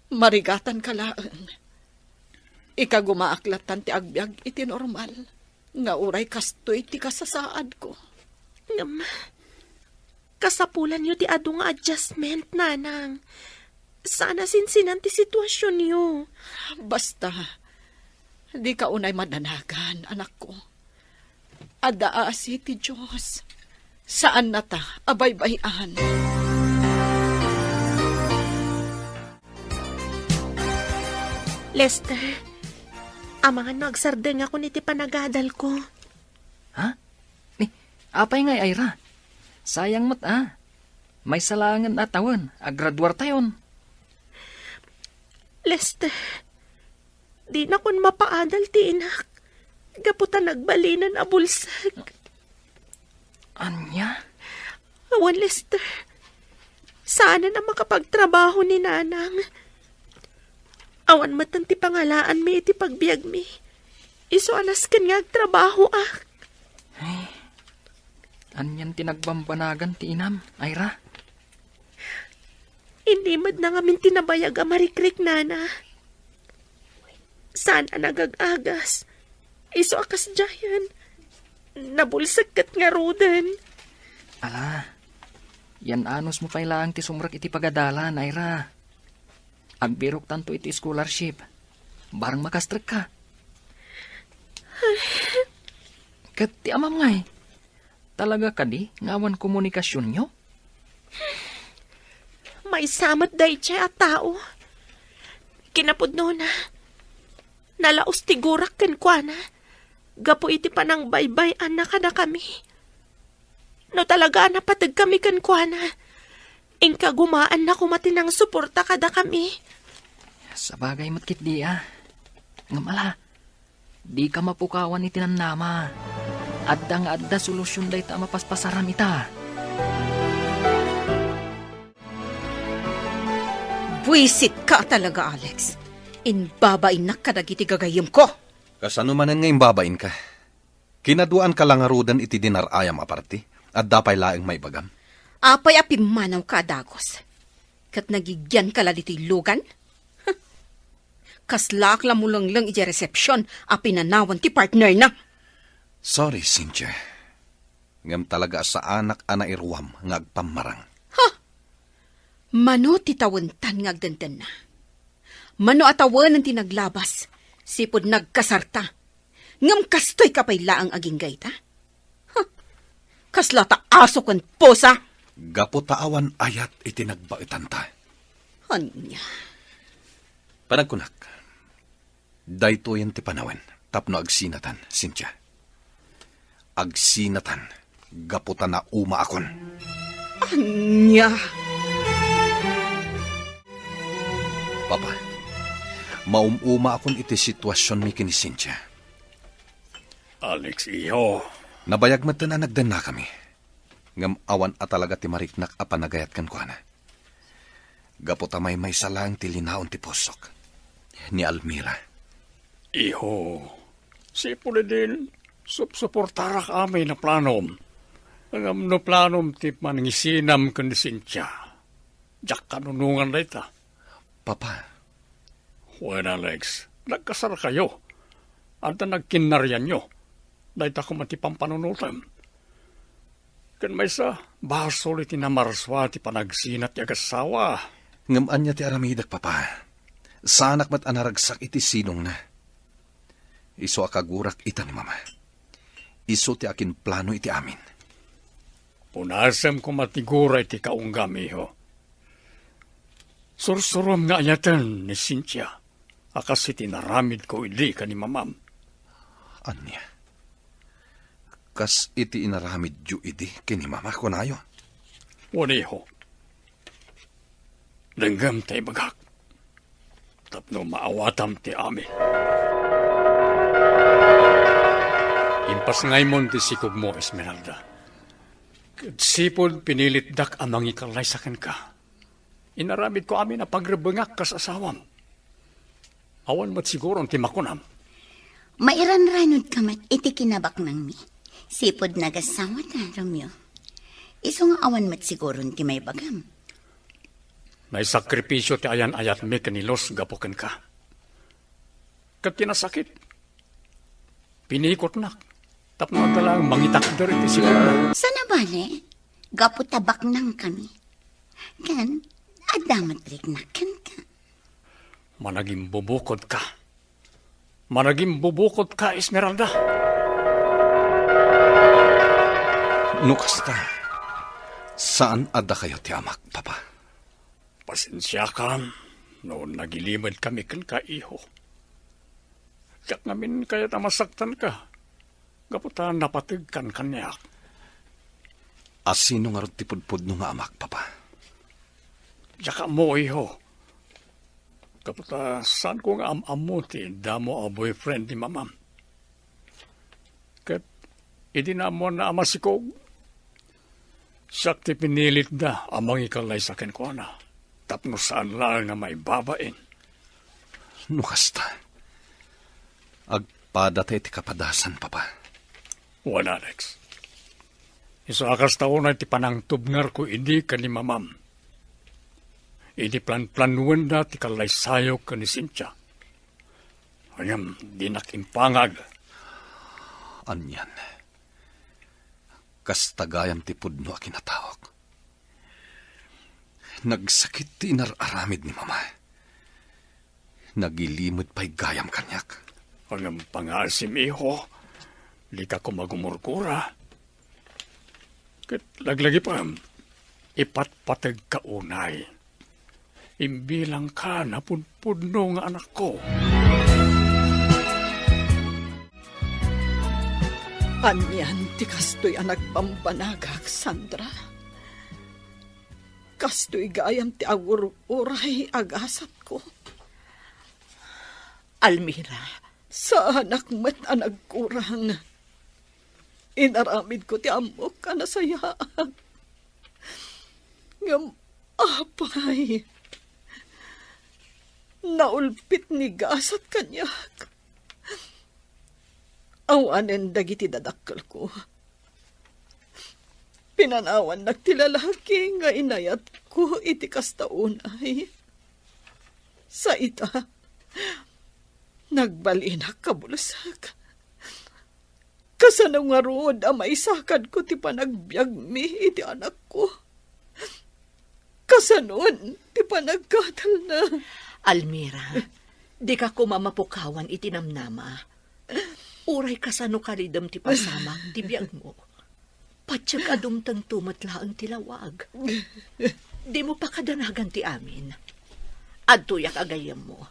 Marigatan ka laang. Ika gumaaklatan ti agbyag iti normal. Nga uray kastoy ti kasasaad ko. Kasapulan yu ti adu nga adjustment, nanang. Sana sinsinan ti sitwasyon yu. Basta, di ka unay madanagan, anak ko. Adaasi ti Diyos. Saan na ta, abay-bayan? Lester, amangan nagsardeng ako niti panagadal ko. Ha? Apay nga, Ira. Sayang mat, May salangan na tawan. Agraduar tayon. Lester, di na kun mapaadal ti inak. Gaputan nagbalinan a bulsag. Anya? Awan, Lester. Sana na makapagtrabaho ni nanang. Awan matan ti pangalaan mi iti pagbiag mi. Iso alas kan nga agtrabaho Ay, anyan tinagbambanagan ti inam, Ira. Hindi mad na ngamin tinabayag ang marikrik, nana. Sana nagagagas. Iso akas jayan. Nabulsak kat nga rodan. Ala, yan anos mo pailang ti sumrak iti pagadalan, Ira. Agbirok tanto iti scholarship. Barang makastrek ka. Kat ti amam ngay. Talaga ka di ngawan komunikasyon nyo? May samat day siya at tao. Kinapudno na. Nalaos tigurak ken kwa na. Gapo iti panang baybay anak na kami. No talaga napatag kami ken kwa na. Ingka gumaan na kumatinang suporta kada kami. Sa bagay matkit di Ngamala, di ka mapukawan iti nanama. Adda nga adda solusyon day ta mapaspasaram ita. Buisit ka talaga, Alex. Inbabain na kadagiti gagayom ko. Kasano manan nga imbabain ka? Kinaduan ka lang arudan iti dinarayam aparti at dapay laeng may bagam. Apay apimanaw ka, Dagos. Kat nagigyan ka la dito'y lugan? Kaslak la mo lang iti resepsyon a pinanawan ti partner na. Sorry, Cynthia. Ngam talaga sa anak ana irwam ngagpamarang. Mano ti tawentan ngagdandan na. Mano atawanan ti naglabas. Sipod nagkasarta. Ngam kastoy kapay laang aging gayta. Kaslata aso kan posa. Gapo taawan ayat iti nagbaitan ta. Anya. Panagkunak. Dayto yan ti panawen. Tapno agsinatan, Cynthia. Agsinatan. Gaputan na umaakon. Anya. Papa, maumuma akon iti sitwasyon mi kini Cynthia. Alex, iho. Nabayag matan na nagdan na kami. Ngam awan at talaga ti mariknak a panagayat kan ko na. Gaputamay may salang ti linaon ti posok. Ni Almira. Iho, sipuli din, suportara kami na planom. Ang no planom ti manangisinam kan Cynthia. Diyak kanunungan na ita. Papa. Well, Alex, nagkasar kayo. Anta nagkinaryan nyo. Dahil ako matipang panunutan. Kan may sa basol iti namarswa ti panagsinat ti agasawa. Ngaman niya ti aramidak, Papa. Sanak mat anaragsak iti sinong na. Iso akagurak ita ni Mama. Iso ti akin plano iti amin. Punasam ko matigura iti kaunggami ho. Sursurom nga ayatan ni Cynthia. Akas iti naramid ko ili ka ni Mamam. Anya? Kas iti inaramid yu idi kini Mama ko na yo. Waniho. Langgam tayo bagak. Tapno maawatam ti amin. Impas ngay mon ti sikog mo, Esmeralda. Sipod pinilit dak amang ikalay sa ka. Inaramid ko amin na pagrebengak kas asawam. Awan mat siguro ti makunam. Mairan-ranod ka mat iti kinabak nang mi. Sipod nagasawa ta, Romeo. Iso nga awan mat siguro ti may bagam. May sakripisyo ti ayan-ayat mi kanilos gapuken ka. Kat tinasakit. Pinikot nak. Tapno talang mangitakder iti siguro. Sana bale, gapu tabak nang kami. Kan, adamat riknakan ka. Managing bubukod ka. Managing bubukod ka, Esmeralda. Nukas ka. Saan ada kayo ti amak, Papa? Pasensya ka. Noon nagilimad kami kan ka, iho. Kat namin kaya tamasaktan ka. Gaputan napatigkan kanyak. Asino nga ron tipudpud no nga amak, Papa? Yaka mo, iho. Kaputa, saan ko nga am-amuti damo a boyfriend ni Mamam? Kat, idinamo na amasikog. Siyak ti pinilit da amang ikalay sa akin ko na. Tapno saan lang nga may babain. Nukasta. Agpadatay ti kapadasan, Papa. Wala, Alex. Isa akas taon na ti panang tubngar ko hindi ka ni Mamam. Ini plan-planuan na ti kalaysayo ka ni Cynthia. Ayam, di nakimpangag. Anyan. Kastagayam ti pudno a kinatawag. Nagsakit ti inararamid ni mama. Nagilimod pa'y gayam kanyak. Ang pangasim iho, di ka ko magumurkura. Kat laglagi pa, ipatpatag ka unay. Imbilang ka na pudno nga anak ko. Anyan ti kastoy ang nagpambanagag, Sandra. Kastoy gayam ti agur-uray agasat ko. Almira, sa anak mat ang nagkurang. Inaramid ko ti amok ka na sayaan. Ngam apay. Naulpit ni gasat kanyak. Awanen dagiti dadakkel ko. Pinanawan nagtilalaki nga inayat ko iti kastaunay. Sa ita, nagbalinak kabulasak. Kasano nga rood ang maisakad ko ti panagbiag mi iti anak ko. Kasanon ti panagkatal na. Almira, di ka ko mamapukawan itinamnama. Uray kasano kalidam ti pasamang ti biyag mo. Patsag adumtang tumatlaang tilawag. Di mo pa kadanagan ti amin. At tuyak agayam mo.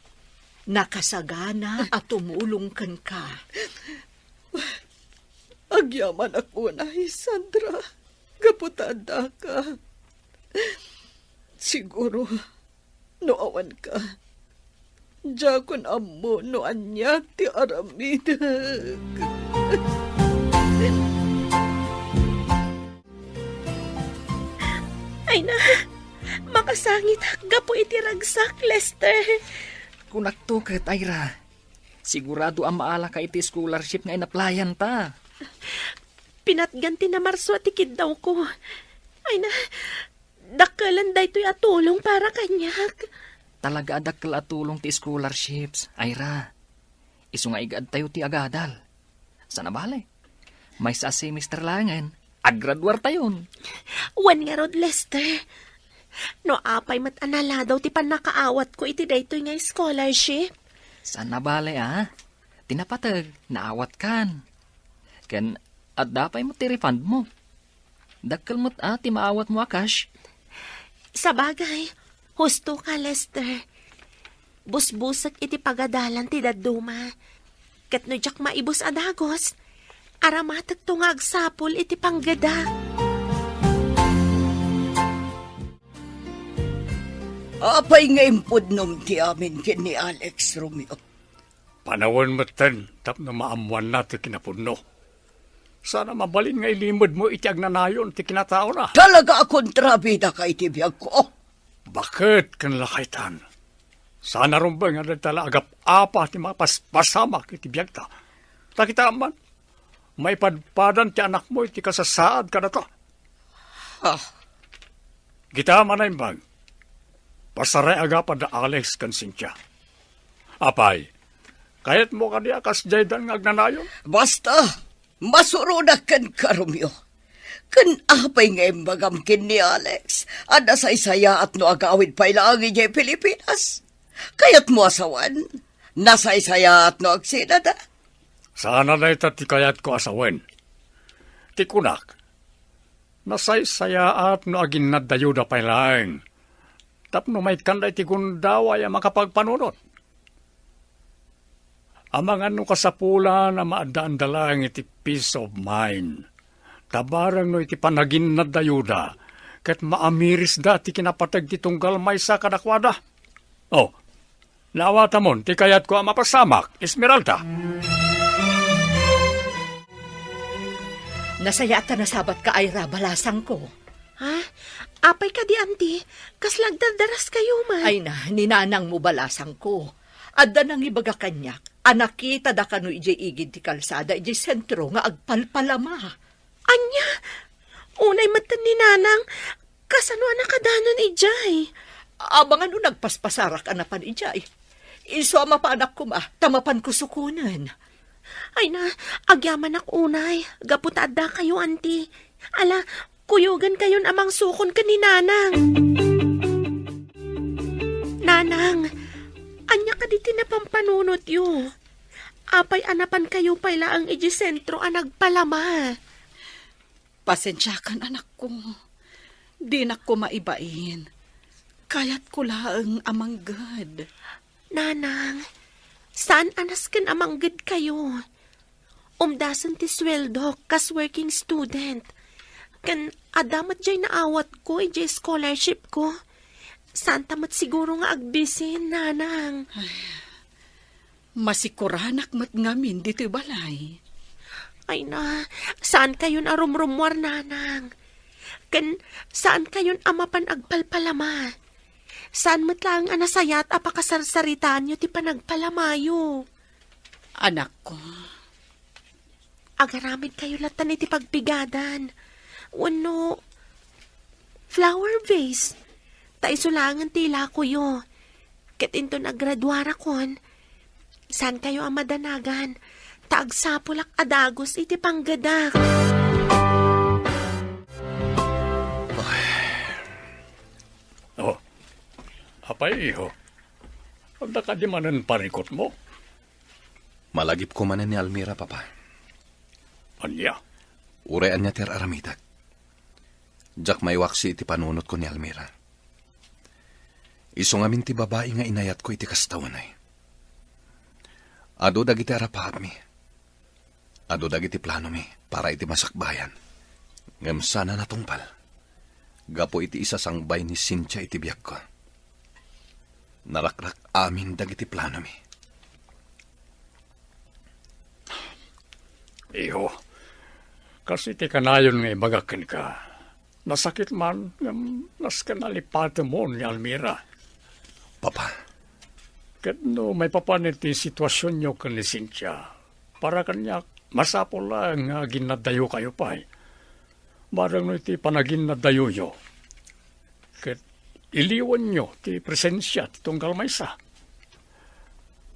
Nakasagana at tumulong kan ka. Agyaman ako na, Sandra. Kaputada ka. Siguro, noawan ka. Jakon amo no anya ti aramidag. Ay na, makasangit gapo iti ragsak, Lester. Kung nagtukat, Ira, sigurado ang maala ka iti scholarship nga inaplayan ta. Pinatganti na marso at ikid daw ko. Ay na, dakalan da ito'y atulong para kanyak. Talaga adakkel atulong ti scholarships, Ira. Isu nga igad tayo ti agadal. Sana bale? May sa semester langan, aggraduar tayon. Wan nga rod, Lester. No apay mat anala daw ti panakaawat ko iti daytoy nga scholarship. Sana bale tinapatag, naawat kan. Ken at dapay mo ti refund mo. Dakkel mo't ti maawat mo cash. Sa bagay, husto ka, Lester. Busbusak iti pagadalan ti daduma. Kat no jak maibos adagos, aramatag tungag sapol iti panggada. Apay nga impudnom ti amin kin ni Alex Romeo. Panawon matan, tap na maamuan na ti kinapudno. Sana mabalin nga ilimod mo iti agnanayon ti kinatao na. Talaga akong trabida ka iti biyag ko. Bakit kan lakaitan? Sana rumba nga nagtala agap apa ti mapaspasamak iti biyag ta. Takita man, may padpadan ti anak mo iti kasasaad ka na to. Kita manaimbang, pasaray agapad na Alex kan Cynthia. Apay, kahit mo kaniya kasjaydan nga agnanayon? Basta, masurunak kan ka, Romeo. Kan apay nga imbagam kin ni Alex, at nasaysaya at no agawid pa ilang ijay Pilipinas. Kaya't mo asawan, nasaysaya at no agsinada. Sana na ita ti kayat ko asawen. Ti kunak, nasaysaya at no agin nadayuda pa ilang. Tapno may kanday ti gundaway ang makapagpanunot. Amang ano kasapula na maadaan dalang iti peace of mind. Tabarang no iti panagin na dayuda, ket maamiris da ti kinapatag ti tunggal may sa kadakwada. Oh, nawata mon, ti kayat ko ang mapasamak, Esmeralda. Nasayata na sabat ka, Ira, balasang ko. Ha? Apay ka di, auntie. Kaslag dardaras kayo man. Ay na, ninanang mo balasang ko. Adda nang ibaga kanyak, anakita da kano ijay igid ti kalsada, ijay sentro nga agpalpalama. Anya, unay matan ni nanang, kasano nakadanon ijay. Abangan no nagpaspasarak anapan ijay. Iso ang mapaanak ko tamapan ko sukunan. Ay na, agyaman ak unay. Gaputada kayo, auntie. Ala, kuyugan kayon amang sukon ka ni Nanang. Nanang, anya ka di tinapampanunot yu. Apay anapan kayo pala ang ijisentro ang nagpalama. Pasensyakan anak ko. Di na ko maibain. Kayat ko laang amanggad. Nanang, saan anasken amanggad kayo? Umdasan ti sweldo kas working student. Kan adamat jay naawat ko ijay scholarship ko. Saan tamat siguro nga agbisin, Nanang? Masikuranak mat ngamin dito balay. Ay na, saan kayon arumrumwar, Nanang? Kan saan kayon amapan agpalpalama? Saan matlang anasayat apakasarsaritaan nyo ti panagpalamayo? Anak ko. Agaramid kayo latan iti pagpigadan. Wano, flower vase. Taisulangan tila ko yo. Ket into naggraduara kon. Saan kayo ang madanagan? Taagsapulak adagos iti panggadak. Oh, apay iho. Pagda ka di manan parikot mo. Malagip ko manan ni Almira, papa. Anya? Urean niya ter aramidak. Jak may waksi iti panunot ko ni Almira. Iso ngamin ti babae nga inayat ko iti kastawanay. Ado dagiti arapaat mi. Ado dagiti plano mi para iti masakbayan. Ngem sana natungpal. Gapo iti isa sangbay ni Cynthia iti biyak ko. Narakrak amin dagiti plano mi. Iho, kasi ti kanayon nga ibagakin ka. Nasakit man, nas kanalipate mo ni Almira. Papa. Kat no may papanit ti sitwasyon nyo ka ni Cynthia. Para kanya, masapol lang nga ginadayo kayo pa. Marang no iti panaginadayo yo. Kat iliwan nyo ti presensya ti tunggal maysa.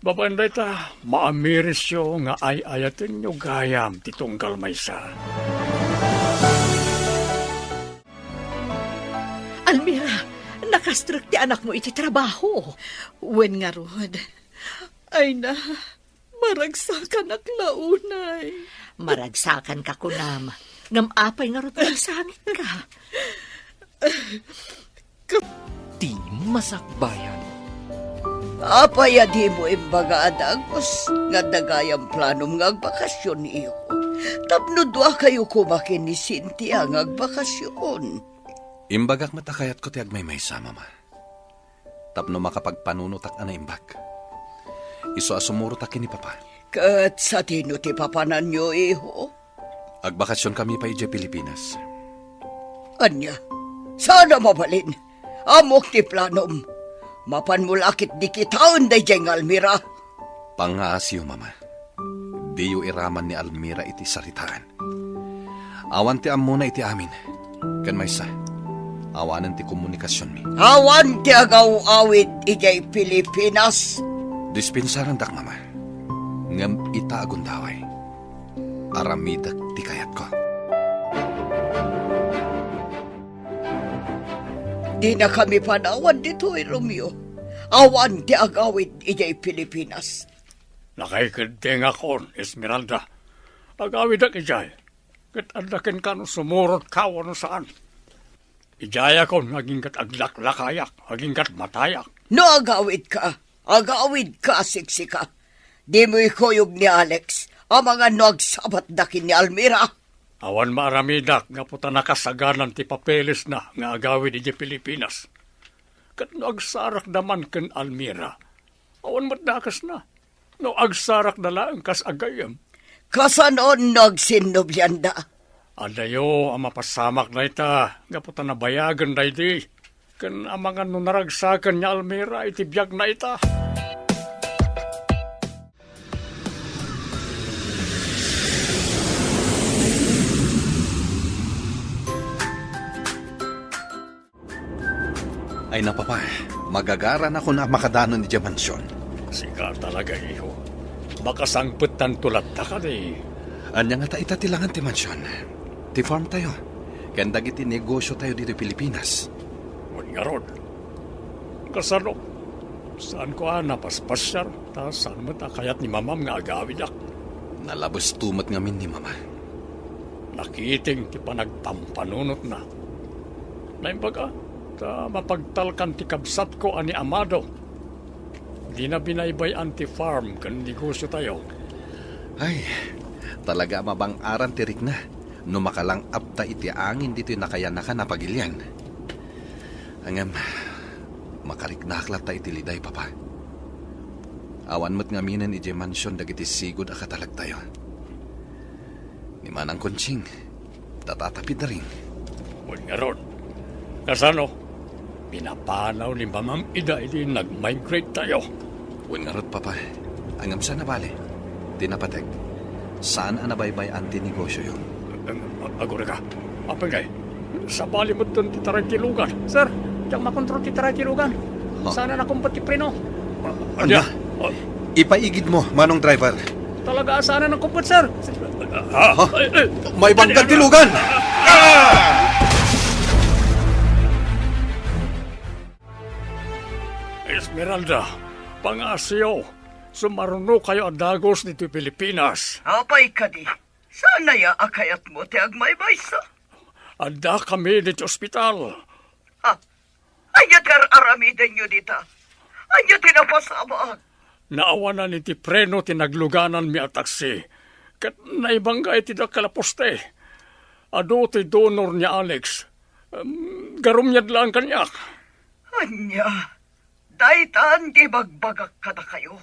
Babanday ta, maamiris yo nga ay-ayatin nyo gayam ti tunggal maysa. Almira, nakastruk ti anak mo iti trabaho. Wen nga rod. Ay na, maragsakan ak launay. Maragsakan ka kunam. Ngam apay nga rot sangit ka. Di masakbayan. Apaya di mo imbaga adagos, nga dagayang planom nga agbakasyon iyo. Tapno dua kayo kumakin ni Cynthia nga agbakasyon. Imbagak matakayat ko ti agmay maysa, mama. Tapno makapagpanunutak ana imbag. Iso asumurutak ni papa. Kat sa tino ti papanan nyo, iho? Agbakasyon kami pa ije Pilipinas. Anya, sana mabalin. Amok ti planom. Mapan mo lakit di kitaon day jeng Almira. Pangaasyo, mama. Diyo iraman ni Almira iti saritaan. Awan ti amuna iti amin. Kan maysa, awanan ti komunikasyon mi. Awan ti agaw-awid ijay Pilipinas. Dispensaran dak, mama. Ngam ita agundaway. Aramidak ti kayat ko. Di na kami panawan dito, Romeo. Awan ti agawid ijay Pilipinas. Nakikinteng ako, Esmeralda. Agawid ak ijay. Kat andakin ka no sumurot kawa no saan. Ijay ako naging kat aglaklakayak, naging kat matayak. No agawid ka siksika. Di mo ikuyog ni Alex, ang mga nagsabat dakin ni Almira. Awan maramidak nga puta nakasaganan ti papeles na nga agawid iti Pilipinas. Kat no agsarak naman ken Almira. Awan matdakas na. No agsarak na lang kas agayam. Kasanon nagsinubyanda. Adayo ang mapasamak na ita. Nga puta nabayagan na iti. Ken ang mga nunaragsakan ni Almira iti biyag na ita. Ay na, papa. Magagaran ako na makadanon ni Diamansyon. Siga talaga, iho. Makasangputan tulad ta ka di. Anya nga ta itatilangan ti mansyon. Ti farm tayo. Kanda giti negosyo tayo dito Pilipinas. Nga ron. Kasano? Saan ko napaspasyar? Ta saan mo ta kayat ni mamam nga agawid ak? Nalabos tumat ngamin ni mama. Nakiting ti panagpampanunot na. Naimbaga, ta mapagtalkan ti kabsat ko ani Amado. Di na binaybay anti-farm kan negosyo tayo. Ay, talaga mabang-aran tirik na. No makalang apta iti angin dito nakayanakan na pagilyan. Angam, makariknaklat ta iti liday, papa. Awan mo't ngaminan iti mansyon dagiti sigod akatalag tayo. Ni manang kontsing, tatatapid na rin. Huwag nga ron. Kasano? Pinapanaw ni Mamam Ida iti nag-migrate tayo. Huwag nga ron, papa. Angam sana bale. Tinapateg. Saan anabaybay anti negosyo yun? Agora ka. Apagay. Sa bali mo doon titaray tilugan. Sir, diyang makontrol titaray tilugan. Sana nakumpat ti preno. Anya? Ipaigid mo, manong driver. Talaga sana nakumpat, sir. May bangkang tilugan! Esmeralda, pangasyo. Sumaruno kayo ang dagos dito Pilipinas. Apay ka di. Sana ya akayat mo ti agmaybay sa. Anda kami dito ospital. Anyat aramiden nyo dita. Anyat tinapasama. Naawanan iti preno tinagluganan mi at taksi. Kat naibangga iti dakalaposte. Ado ti donor niya Alex. Garumyad lang kanyak. Anya, daitan di bagbagak kada kayo.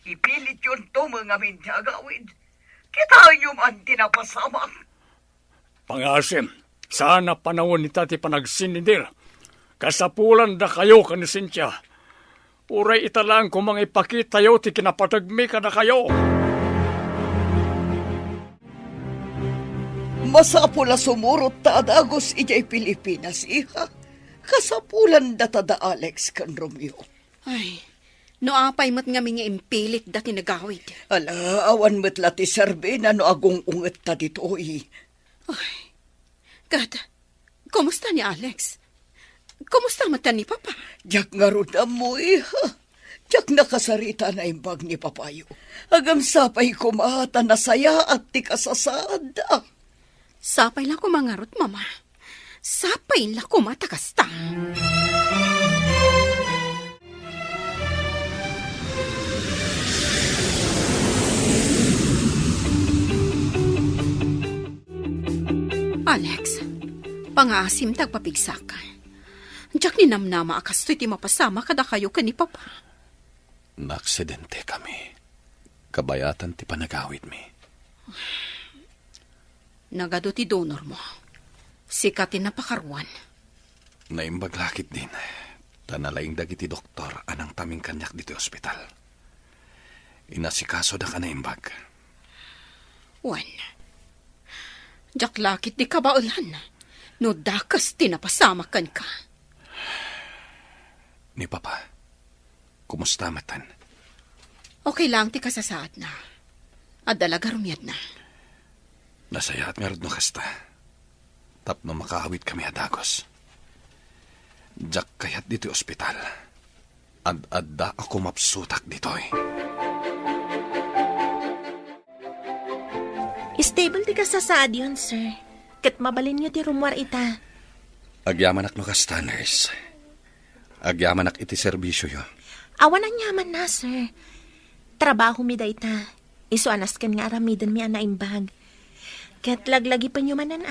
Ipilit yun to mga agawid. Kita nyo man tinapasama. Pangasim, sana panahon ni tati panagsinidir. Kasapulan da kayo kan Cynthia. Uray italang kung mga ipakita yo ti kinapatagmi ka na kayo. Masapula sumurot ta adagos ijay Pilipinas, iha. Kasapulan da tada Alex kan Romeo. Ay, no apay mo't nga mga impilit dati nagawid. Ala, awan mo't lati serbe na no agong unget ta dito, Ay, God, kumusta ni Alex? Kumusta mata ni Papa? Diyak nga ruda mo, iha. Diyak nakasarita na imbag ni Papayo. Agam sapay kumata na saya at ti kasasad. Sapay lang kumangarot, Mama. Sapay lang kumatakasta. Alex, pangasim tagpapigsa ka. Diyak ni namnama akas to'y ti mapasama kada kayo ka ni Papa. Naaksidente kami. Kabayatan ti panagawid mi. Nagado ti donor mo. Sikatin na pakaruan. Naimbaglakit din. Tanalaing dagiti doktor anang taming kanyak dito ospital. Inasikaso da ka na imbag. Juan, diyak lakit di kabaulan. No dakas tinapasama kan ka. Ni Papa, kumusta matan? Okay lang ti kasasaad na. At dalaga rumiyad na. Nasaya at meron no kasta. Tapno makahawit kami adagos. Diyak kayat dito ospital. Ad-adda ako mapsutak ditoy. Stable ti kasasaad yun, sir. Kat mabalin nyo ti rumwar ita. Agyaman ak no kasta, nurse. Agyaman ak iti serbisyo yo. Awan ang yaman na, sir. Trabaho mi da ita. Iso anas kan nga aramidan mi anaimbag. Kat laglagi pa nyo manan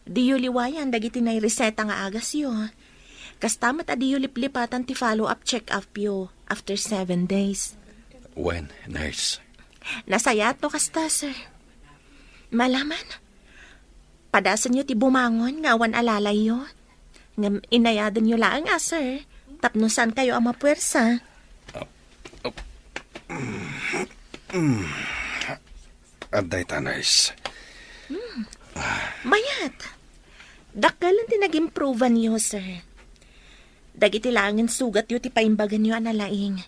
Di yu liwayan dagiti na reseta nga agas yo. Kastamat adi yu liplipatan ti follow-up check-up yo after 7 days. When, nurse? Nasaya to kasta, sir. Malaman. Padasan nyo ti bumangon nga awan alalay yo. Nga inayadan nyo lang sir. Tapno saan kayo ang mapuwersa? Aday ta, nurse. Mayat. Dakalan din nag-improvean nyo, sir. Dagiti langin sugat yu ti paimbagan yu analaing.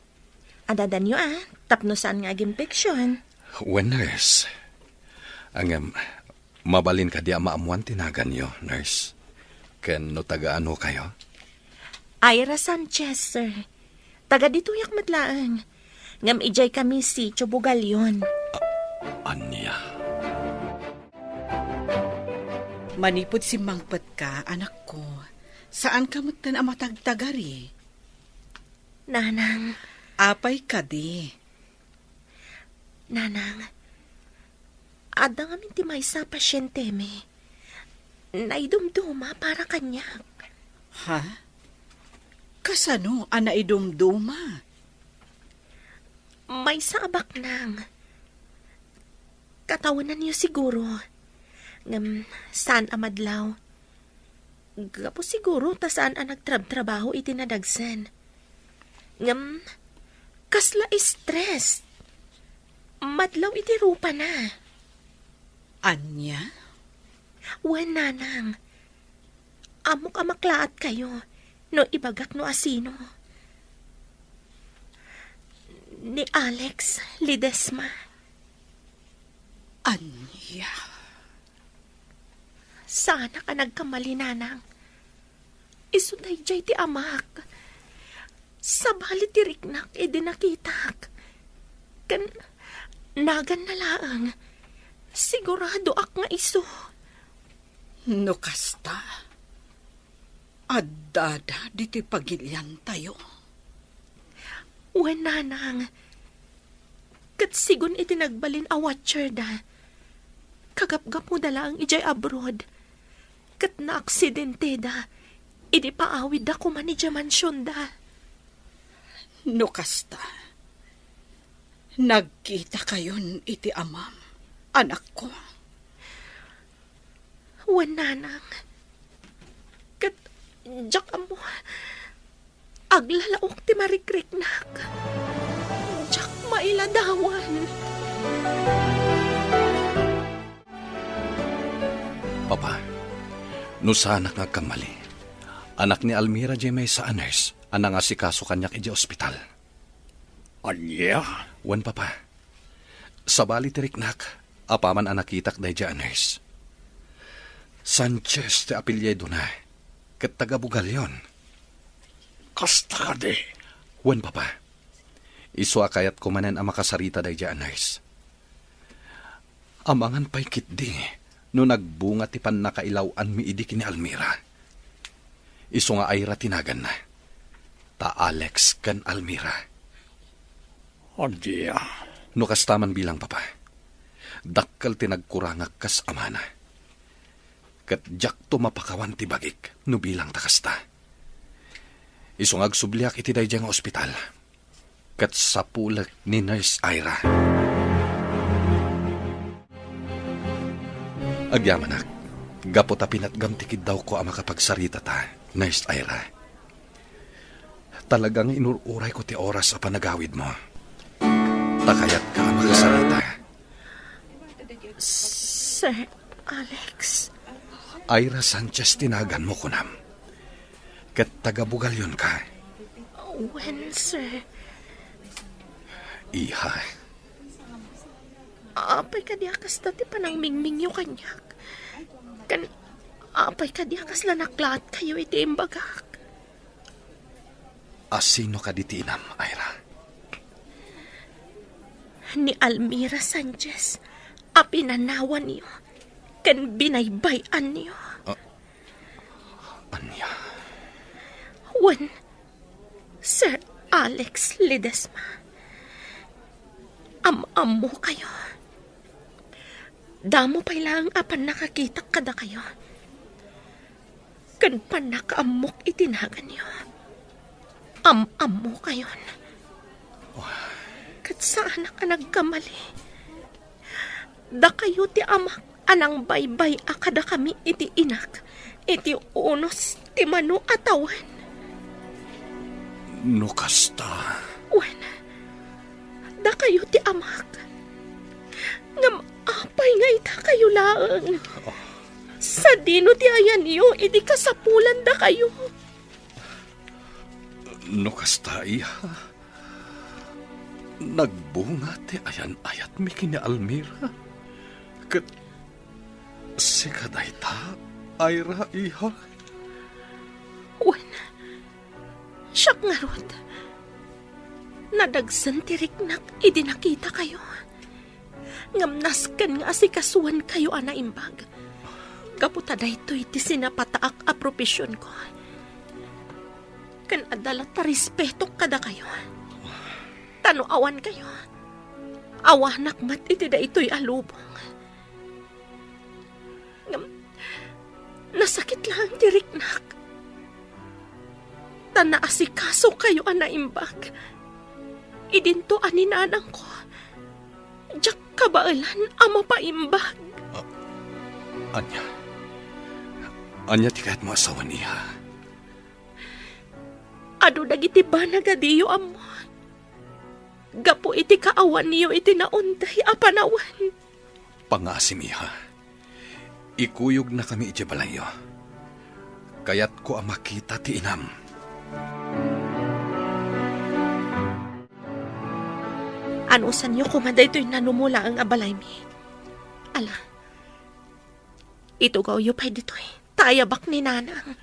Adadan yu tapno saan nga gimpeksyon. When nurse, mabalin ka di maamuan tinagan yo, nurse. Ken no taga-ano kayo? Ira Sanchez, sir. Taga dituyak matlaang. Ngam ijay kami si Chobugalyon. Anya? Manipod si Mangpat ka, anak ko. Saan ka mutan ang matagtagari? Nanang. Apay ka di. Nanang. Adang amin ti may sa pasyente me. Naidumduma para kanya. Ha? Kasano ang naidumduma? May sabak nang. Katawanan niyo siguro. Ngam, saan amadlaw? Gapo siguro ta saan ang nagtrab-trabaho itinadagsan. Ngam, kasla stress. Madlaw iti rupa na. Anya? Wen nanang. Amok amaklaat kayo. No ibagak no asino. Ni Alex Lidesma. Anya? Sana ka nagkamali, nanang. Isuday jay ti amak. Sabali ti riknak nakita. Kan nagan na laang. Sigurado ak nga iso. No kasta. Adada diti pagilyan tayo. Wen nanang. Kat sigun iti nagbalin a watcher da. Kagapgap mo dala ang ijay abroad. Kat na aksidente da. Idi paawid da kuman ijay mansyon da. No kasta. Nagkita kayon iti amam. Anak ko. Wen nanang. Kat jak mo. Aglalaok ti marikriknak. Jak mailadawan. Papa, no sana nga kamali. Anak ni Almira jay may sa nurse, anang asikaso kanyak iji ospital. Anya? Wan papa, sabali tiriknak, apaman anakitak day jay nurse. Sanchez te apelyedo na, kat taga-bugal yon. Kasta ka di. Wan papa, iso akayat kumanan ang makasarita day jay nurse. Amangan pa'y kit di, no nagbunga ti pan nakailawan mi idi kini Almira. Iso nga ayra tinagan na. Ta Alex kan Almira. Anya? No kastaman bilang papa. Dakkal tinagkurangak kas amana. Kat jak to mapakawan ti bagik no bilang takasta. Iso nga agsubliak iti day nga ospital. Kat sapulak ni Nurse Ira. Agyamanak, gapot a pinatgamtikid daw ko ang makapagsarita ta, Nurse Ira. Talagang inururay ko ti oras sa panagawid mo. Takayat ka ang makasarita. Sir Alex. Ira Sanchez tinagan mo kunam. Kat taga-Bugalyon ka. When, sir? Iha. Apay ka diakas dati panang mingming yung kanyak. Kan, apay ka diakas lanaklat kayo iti imbagak. Asino ka ditinam, Ira? Ni Almira Sanchez, apinanawan niyo. Kan binaybayan niyo. Anya? When, Sir Alex Lidesma, am mo kayo. Damo pa ilang apan nakakita kada kayo. Kan panakaamok itinagan niyo. Am mo kayon. Kat saan ka nagkamali? Da kayo ti amak anang baybay akada kami iti inak. Iti unos ti mano atawan. No kasta. Wen, da kayo ti amak. Ngam apay nga ita kayo laang. Sa dino ti ayan niyo, iti kasapulan da kayo. No kasta iha. Nagbunga ti ayan-ayat mi kini Almira. Kat si kadayta Ira iha. Wen, siyak nga rod. Nadagsan tiriknak, idinakita kayo. Ngamnaskan nga asikasuan kayo anaimbag. Kaputada ito iti sinapataak a propesyon ko. Kan adala ta respeto kada kayo. Tano awan kayo. Awanak mat iti da ito'y alubong. Nasakit lang tiriknak. Tana asikaso kayo anaimbag. Idinto aninanang ko. Diyak kabailan ama paimbag. Anya ti kahit mo asawa niya. Ado dagiti ba nagadiyo amo? Gapo iti kaawan niyo iti naunday apanawan. Pangasim iha. Ikuyog na kami iti balayo. Kayat ko ang makita ti inam. Ano sa niyo kumaday to'y nanumula ang abalay mi? Ala, ito gaw yu pa'y dito'y tayabak ni nanang.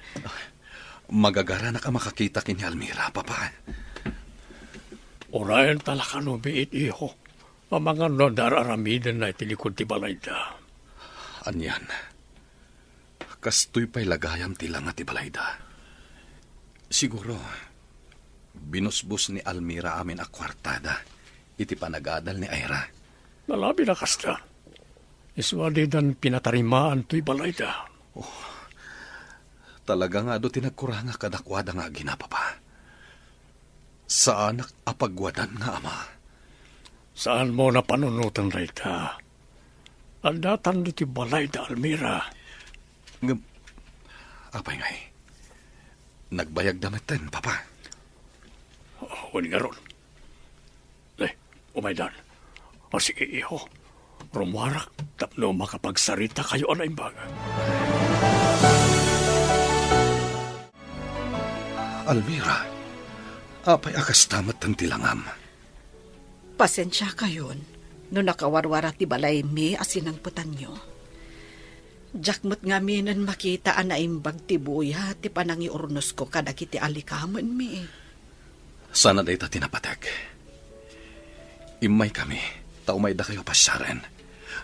Magagara na ka makakita kini Almira, papa. Orayan talaka no biit iho. Ang mga nadararamidan na itilikod ti balayda. Anyan. Kastoy pa'y lagayam ti lang at ti balayda. Siguro, binusbus ni Almira amin a kwartada. Iti panagadal ni Ira. Nalabi na kasta. Iswadidan pinatarimaan to'y balayda. Talaga nga do tinagkuranga kadakwada nga ginapapa. Sa anak apagwadan nga ama. Saan mo na panunutan rayta? Andatan diti balayda, Almira. Apay ngay. Nagbayag damitin, papa. Huwag nga ron. Umaydan. O sige, iho. Rumwarak, tapno makapagsarita kayo anaimbag. Almira, apay akas tamat ng tilangam. Pasensya kayon, no nakawarwara ti balay mi asinang putan nyo. Jakmut nga minan makita anaimbag ti buya ti panangi urnos ko kadagiti alikaman mi. Sana day ta tinapatek. Imay kami, taumay da kayo pasyaren.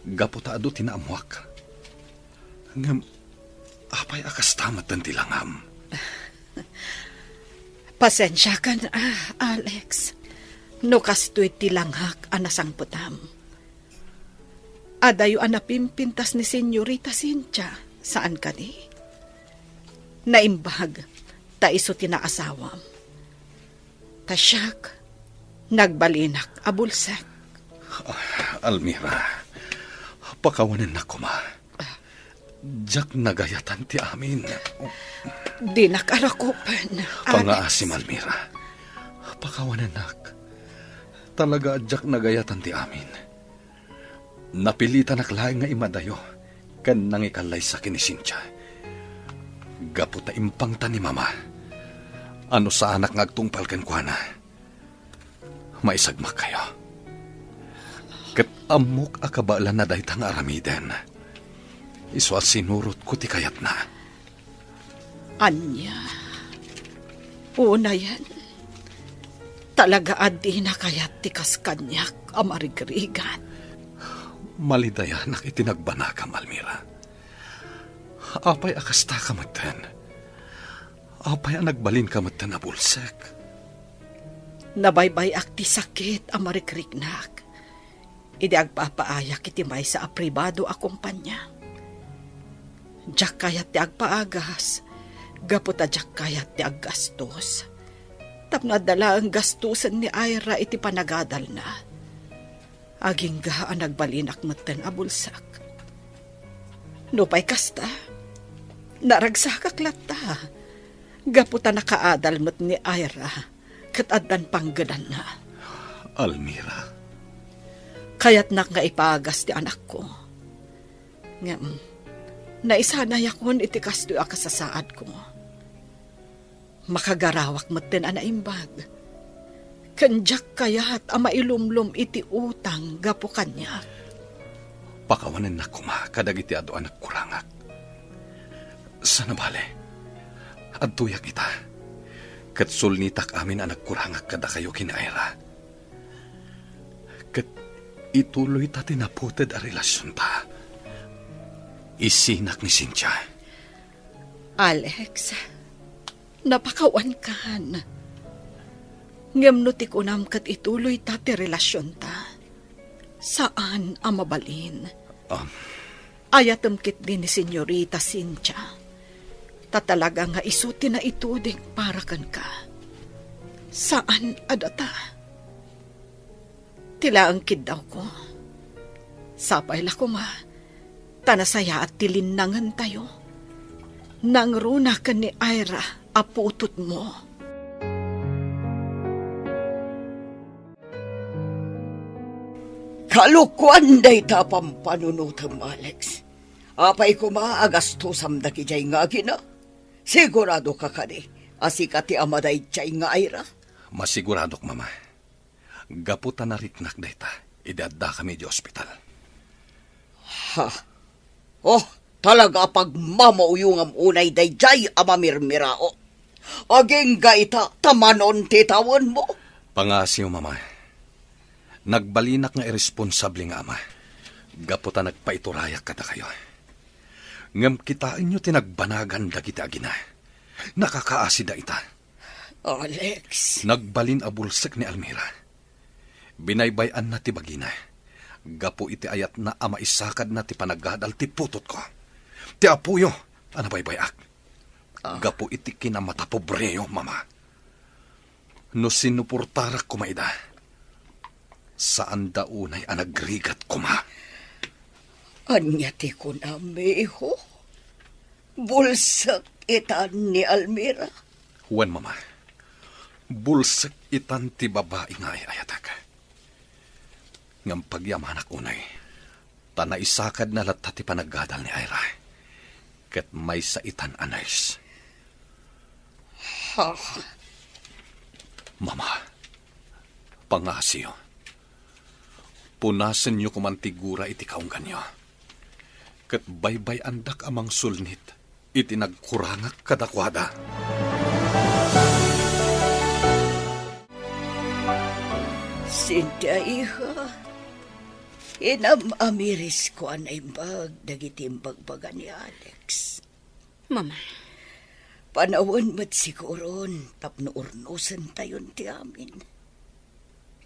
Gaputaado tinaamuak. Ngam, apay akas tamat ng tilangam. Pasensya ka na, Alex. No kastoy tilanghak anasang putam. Adayo anapimpintas ni Senyorita Cynthia. Saan ka ni? Naimbag, ta iso tinaasawam. Tasyak, nagbalinak abulsak. Almira, pakawanan na kuma. Diyak nagayatan ti amin. Di nakarakupan, Pangaasim, Almira. Pakawanan nak. Talaga diyak nagayatan ti amin. Napilitan naklaing nga imadayo. Kan nangikalay sa kinisintya. Gaputa impang ta ni mama. Ano sa anak ngagtungpal kan kuana. Maisagmak kayo. Kat amok akabalan na dahitang aramiden. Iswa sinurot ko ti kayat na. Anya. Una yan. Talaga adi na kayat ti kaskanyak amarigrigan. Malidaya nak itinagbanakam, Almira. Apay akasta kamatan. Apay ang nagbalin kamatan na bulsek. Nabaybay akti sakit amarigrig-nak. Idi agpapaayak iti may sa apribado akumpanya. Diyak kayat ti agpaagas. Gaputa diyak kayat ti aggastos. Tapno adala ang gastusan ni Ira iti panagadal na. Aging ga ang nagbalinak matan abulsak. Nupay kasta. Naragsakak lata. Gaputa nakaadal mat ni Ira. Katadan panggadan na. Almira. Kaya't nak nga ipagas ti anak ko. Ngam, naisanay akon iti kasto akasasaad ko. Makagarawak mo din anaimbag. Kanjak kayat ama ilumlum iti utang gapo kanya. Pakawanan na kuma kadagiti ado anak kurangak. Sana bale, adtuyak kita. Kat sulnitak amin anak kurangak kada kayo kinaira. Kat ituloy ta tinaputed a relasyon ta. Isinak ni Cynthia. Alex, napakawan kan. Ngamno ti kunam kat ituloy ta ti relasyon ta. Saan ang mabalin? Ayatem kit din ni Senyorita Cynthia. Tatalaga nga isuti na itudig para kan ka. Saan adata? Tila ang kid daw ko. Sapay la ko ma. Tanasaya at tilinnangan tayo. Nangruna ka ni Ira, aputot mo. Kalukwan day tapang panunutam, Alex. Apay ko maagastusam da kijay nga gina. Sigurado ka kani, asikati amaday chay nga ayra. Masiguradok, mama. Gaputan na ritnak dayta. Idadda kami di ospital. Ha? Oh, talaga pag mamauyong am unay day jay amamirmirao. Aging gaita tamanon titawan mo. Pangasiw, mama. Nagbalinak nga irresponsable nga ama. Gaputan nagpaiturayak kada kayo. Ngam kitain nyo tinagbanagan dagiti agina. Nakakaasida ita. Alex. Nagbalin a bulsak ni Almira. Binaybayan na ti bagina. Gapo iti ayat na ama isakad na ti panagadal ti putot ko. Ti apuyo, anabaybayak. Gapo iti kinamatapobreo, mama. No sinupurtarak kumaida. Saan daunay anagrigat kuma? Anya ti ko na meho. Bulsak itan ni Almira. Huwan, mama. Bulsak itan ti babae nga ayatak. Ngam pagyamanak unay, tanaisakad na latta ti panagadal ni Ira. Kat may sa itan anays. Ha? Mama, pangasiyo. Punasan niyo kumantigura iti kaunggan niyo. Kat baybay andak amang sulnit, iti nagkurangak kadakwada. Cynthia, iha. Inam-amiris ko anaimbag dagiti imbagbaga ni Alex. Mama. Panawan mat siguron tapno urnusan tayon ti amin.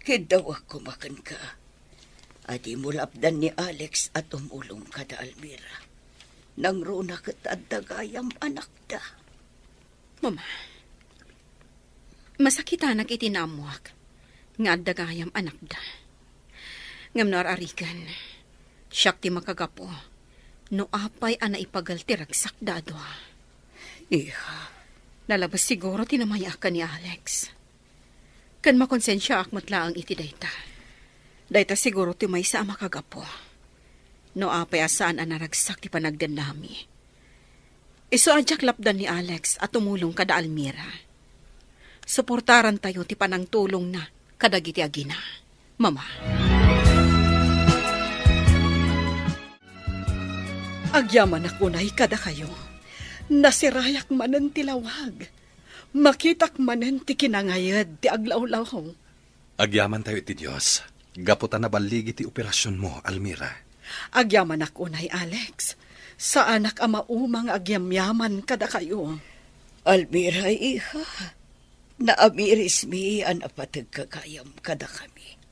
Hidawak kumakan ka. Adi mo lapdan ni Alex at umulong ka da Almira. Nang runa kat adagayam anak da. Mama, masakitan itinamuak nga adagayam anak da. Ngam nararikan, siyak ti makagapo, no apay ana ipagal ti ragsak dado. Iha. Nalabas siguro tinamayakan ni Alex. Kan makonsensya akmat laang iti dayta. Dayta siguro ti may sa makagapo. No apay asaan ang naragsak ti panagdan nami. Iso adyak lapdan ni Alex at tumulong kada Almira. Suportaran tayo ti panang tulong na kadagiti agina. Mama. Agyaman ako na kada kayo. Nasirayak manen ti lawag. Makitak manen ti kinangayad ti aglaw-law. Agyaman tayo iti Diyos. Gaputan na baligi ti operasyon mo, Almira. Agyaman ako na Alex. Sa anak ama umang agyamyaman kada kayo. Almira, iha. Naamiris mi ang apatag kakayam kada kami.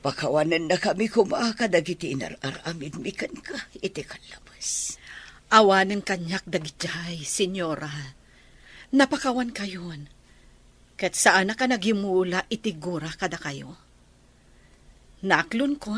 Pakawanan na kami kumakadagiti inararamid mi kan ka iti kalabas. Awanan kanyak dagitay, senyora. Napakawan kayon. Kat saan ka nagyumula itigura kada kayo. Naklon ko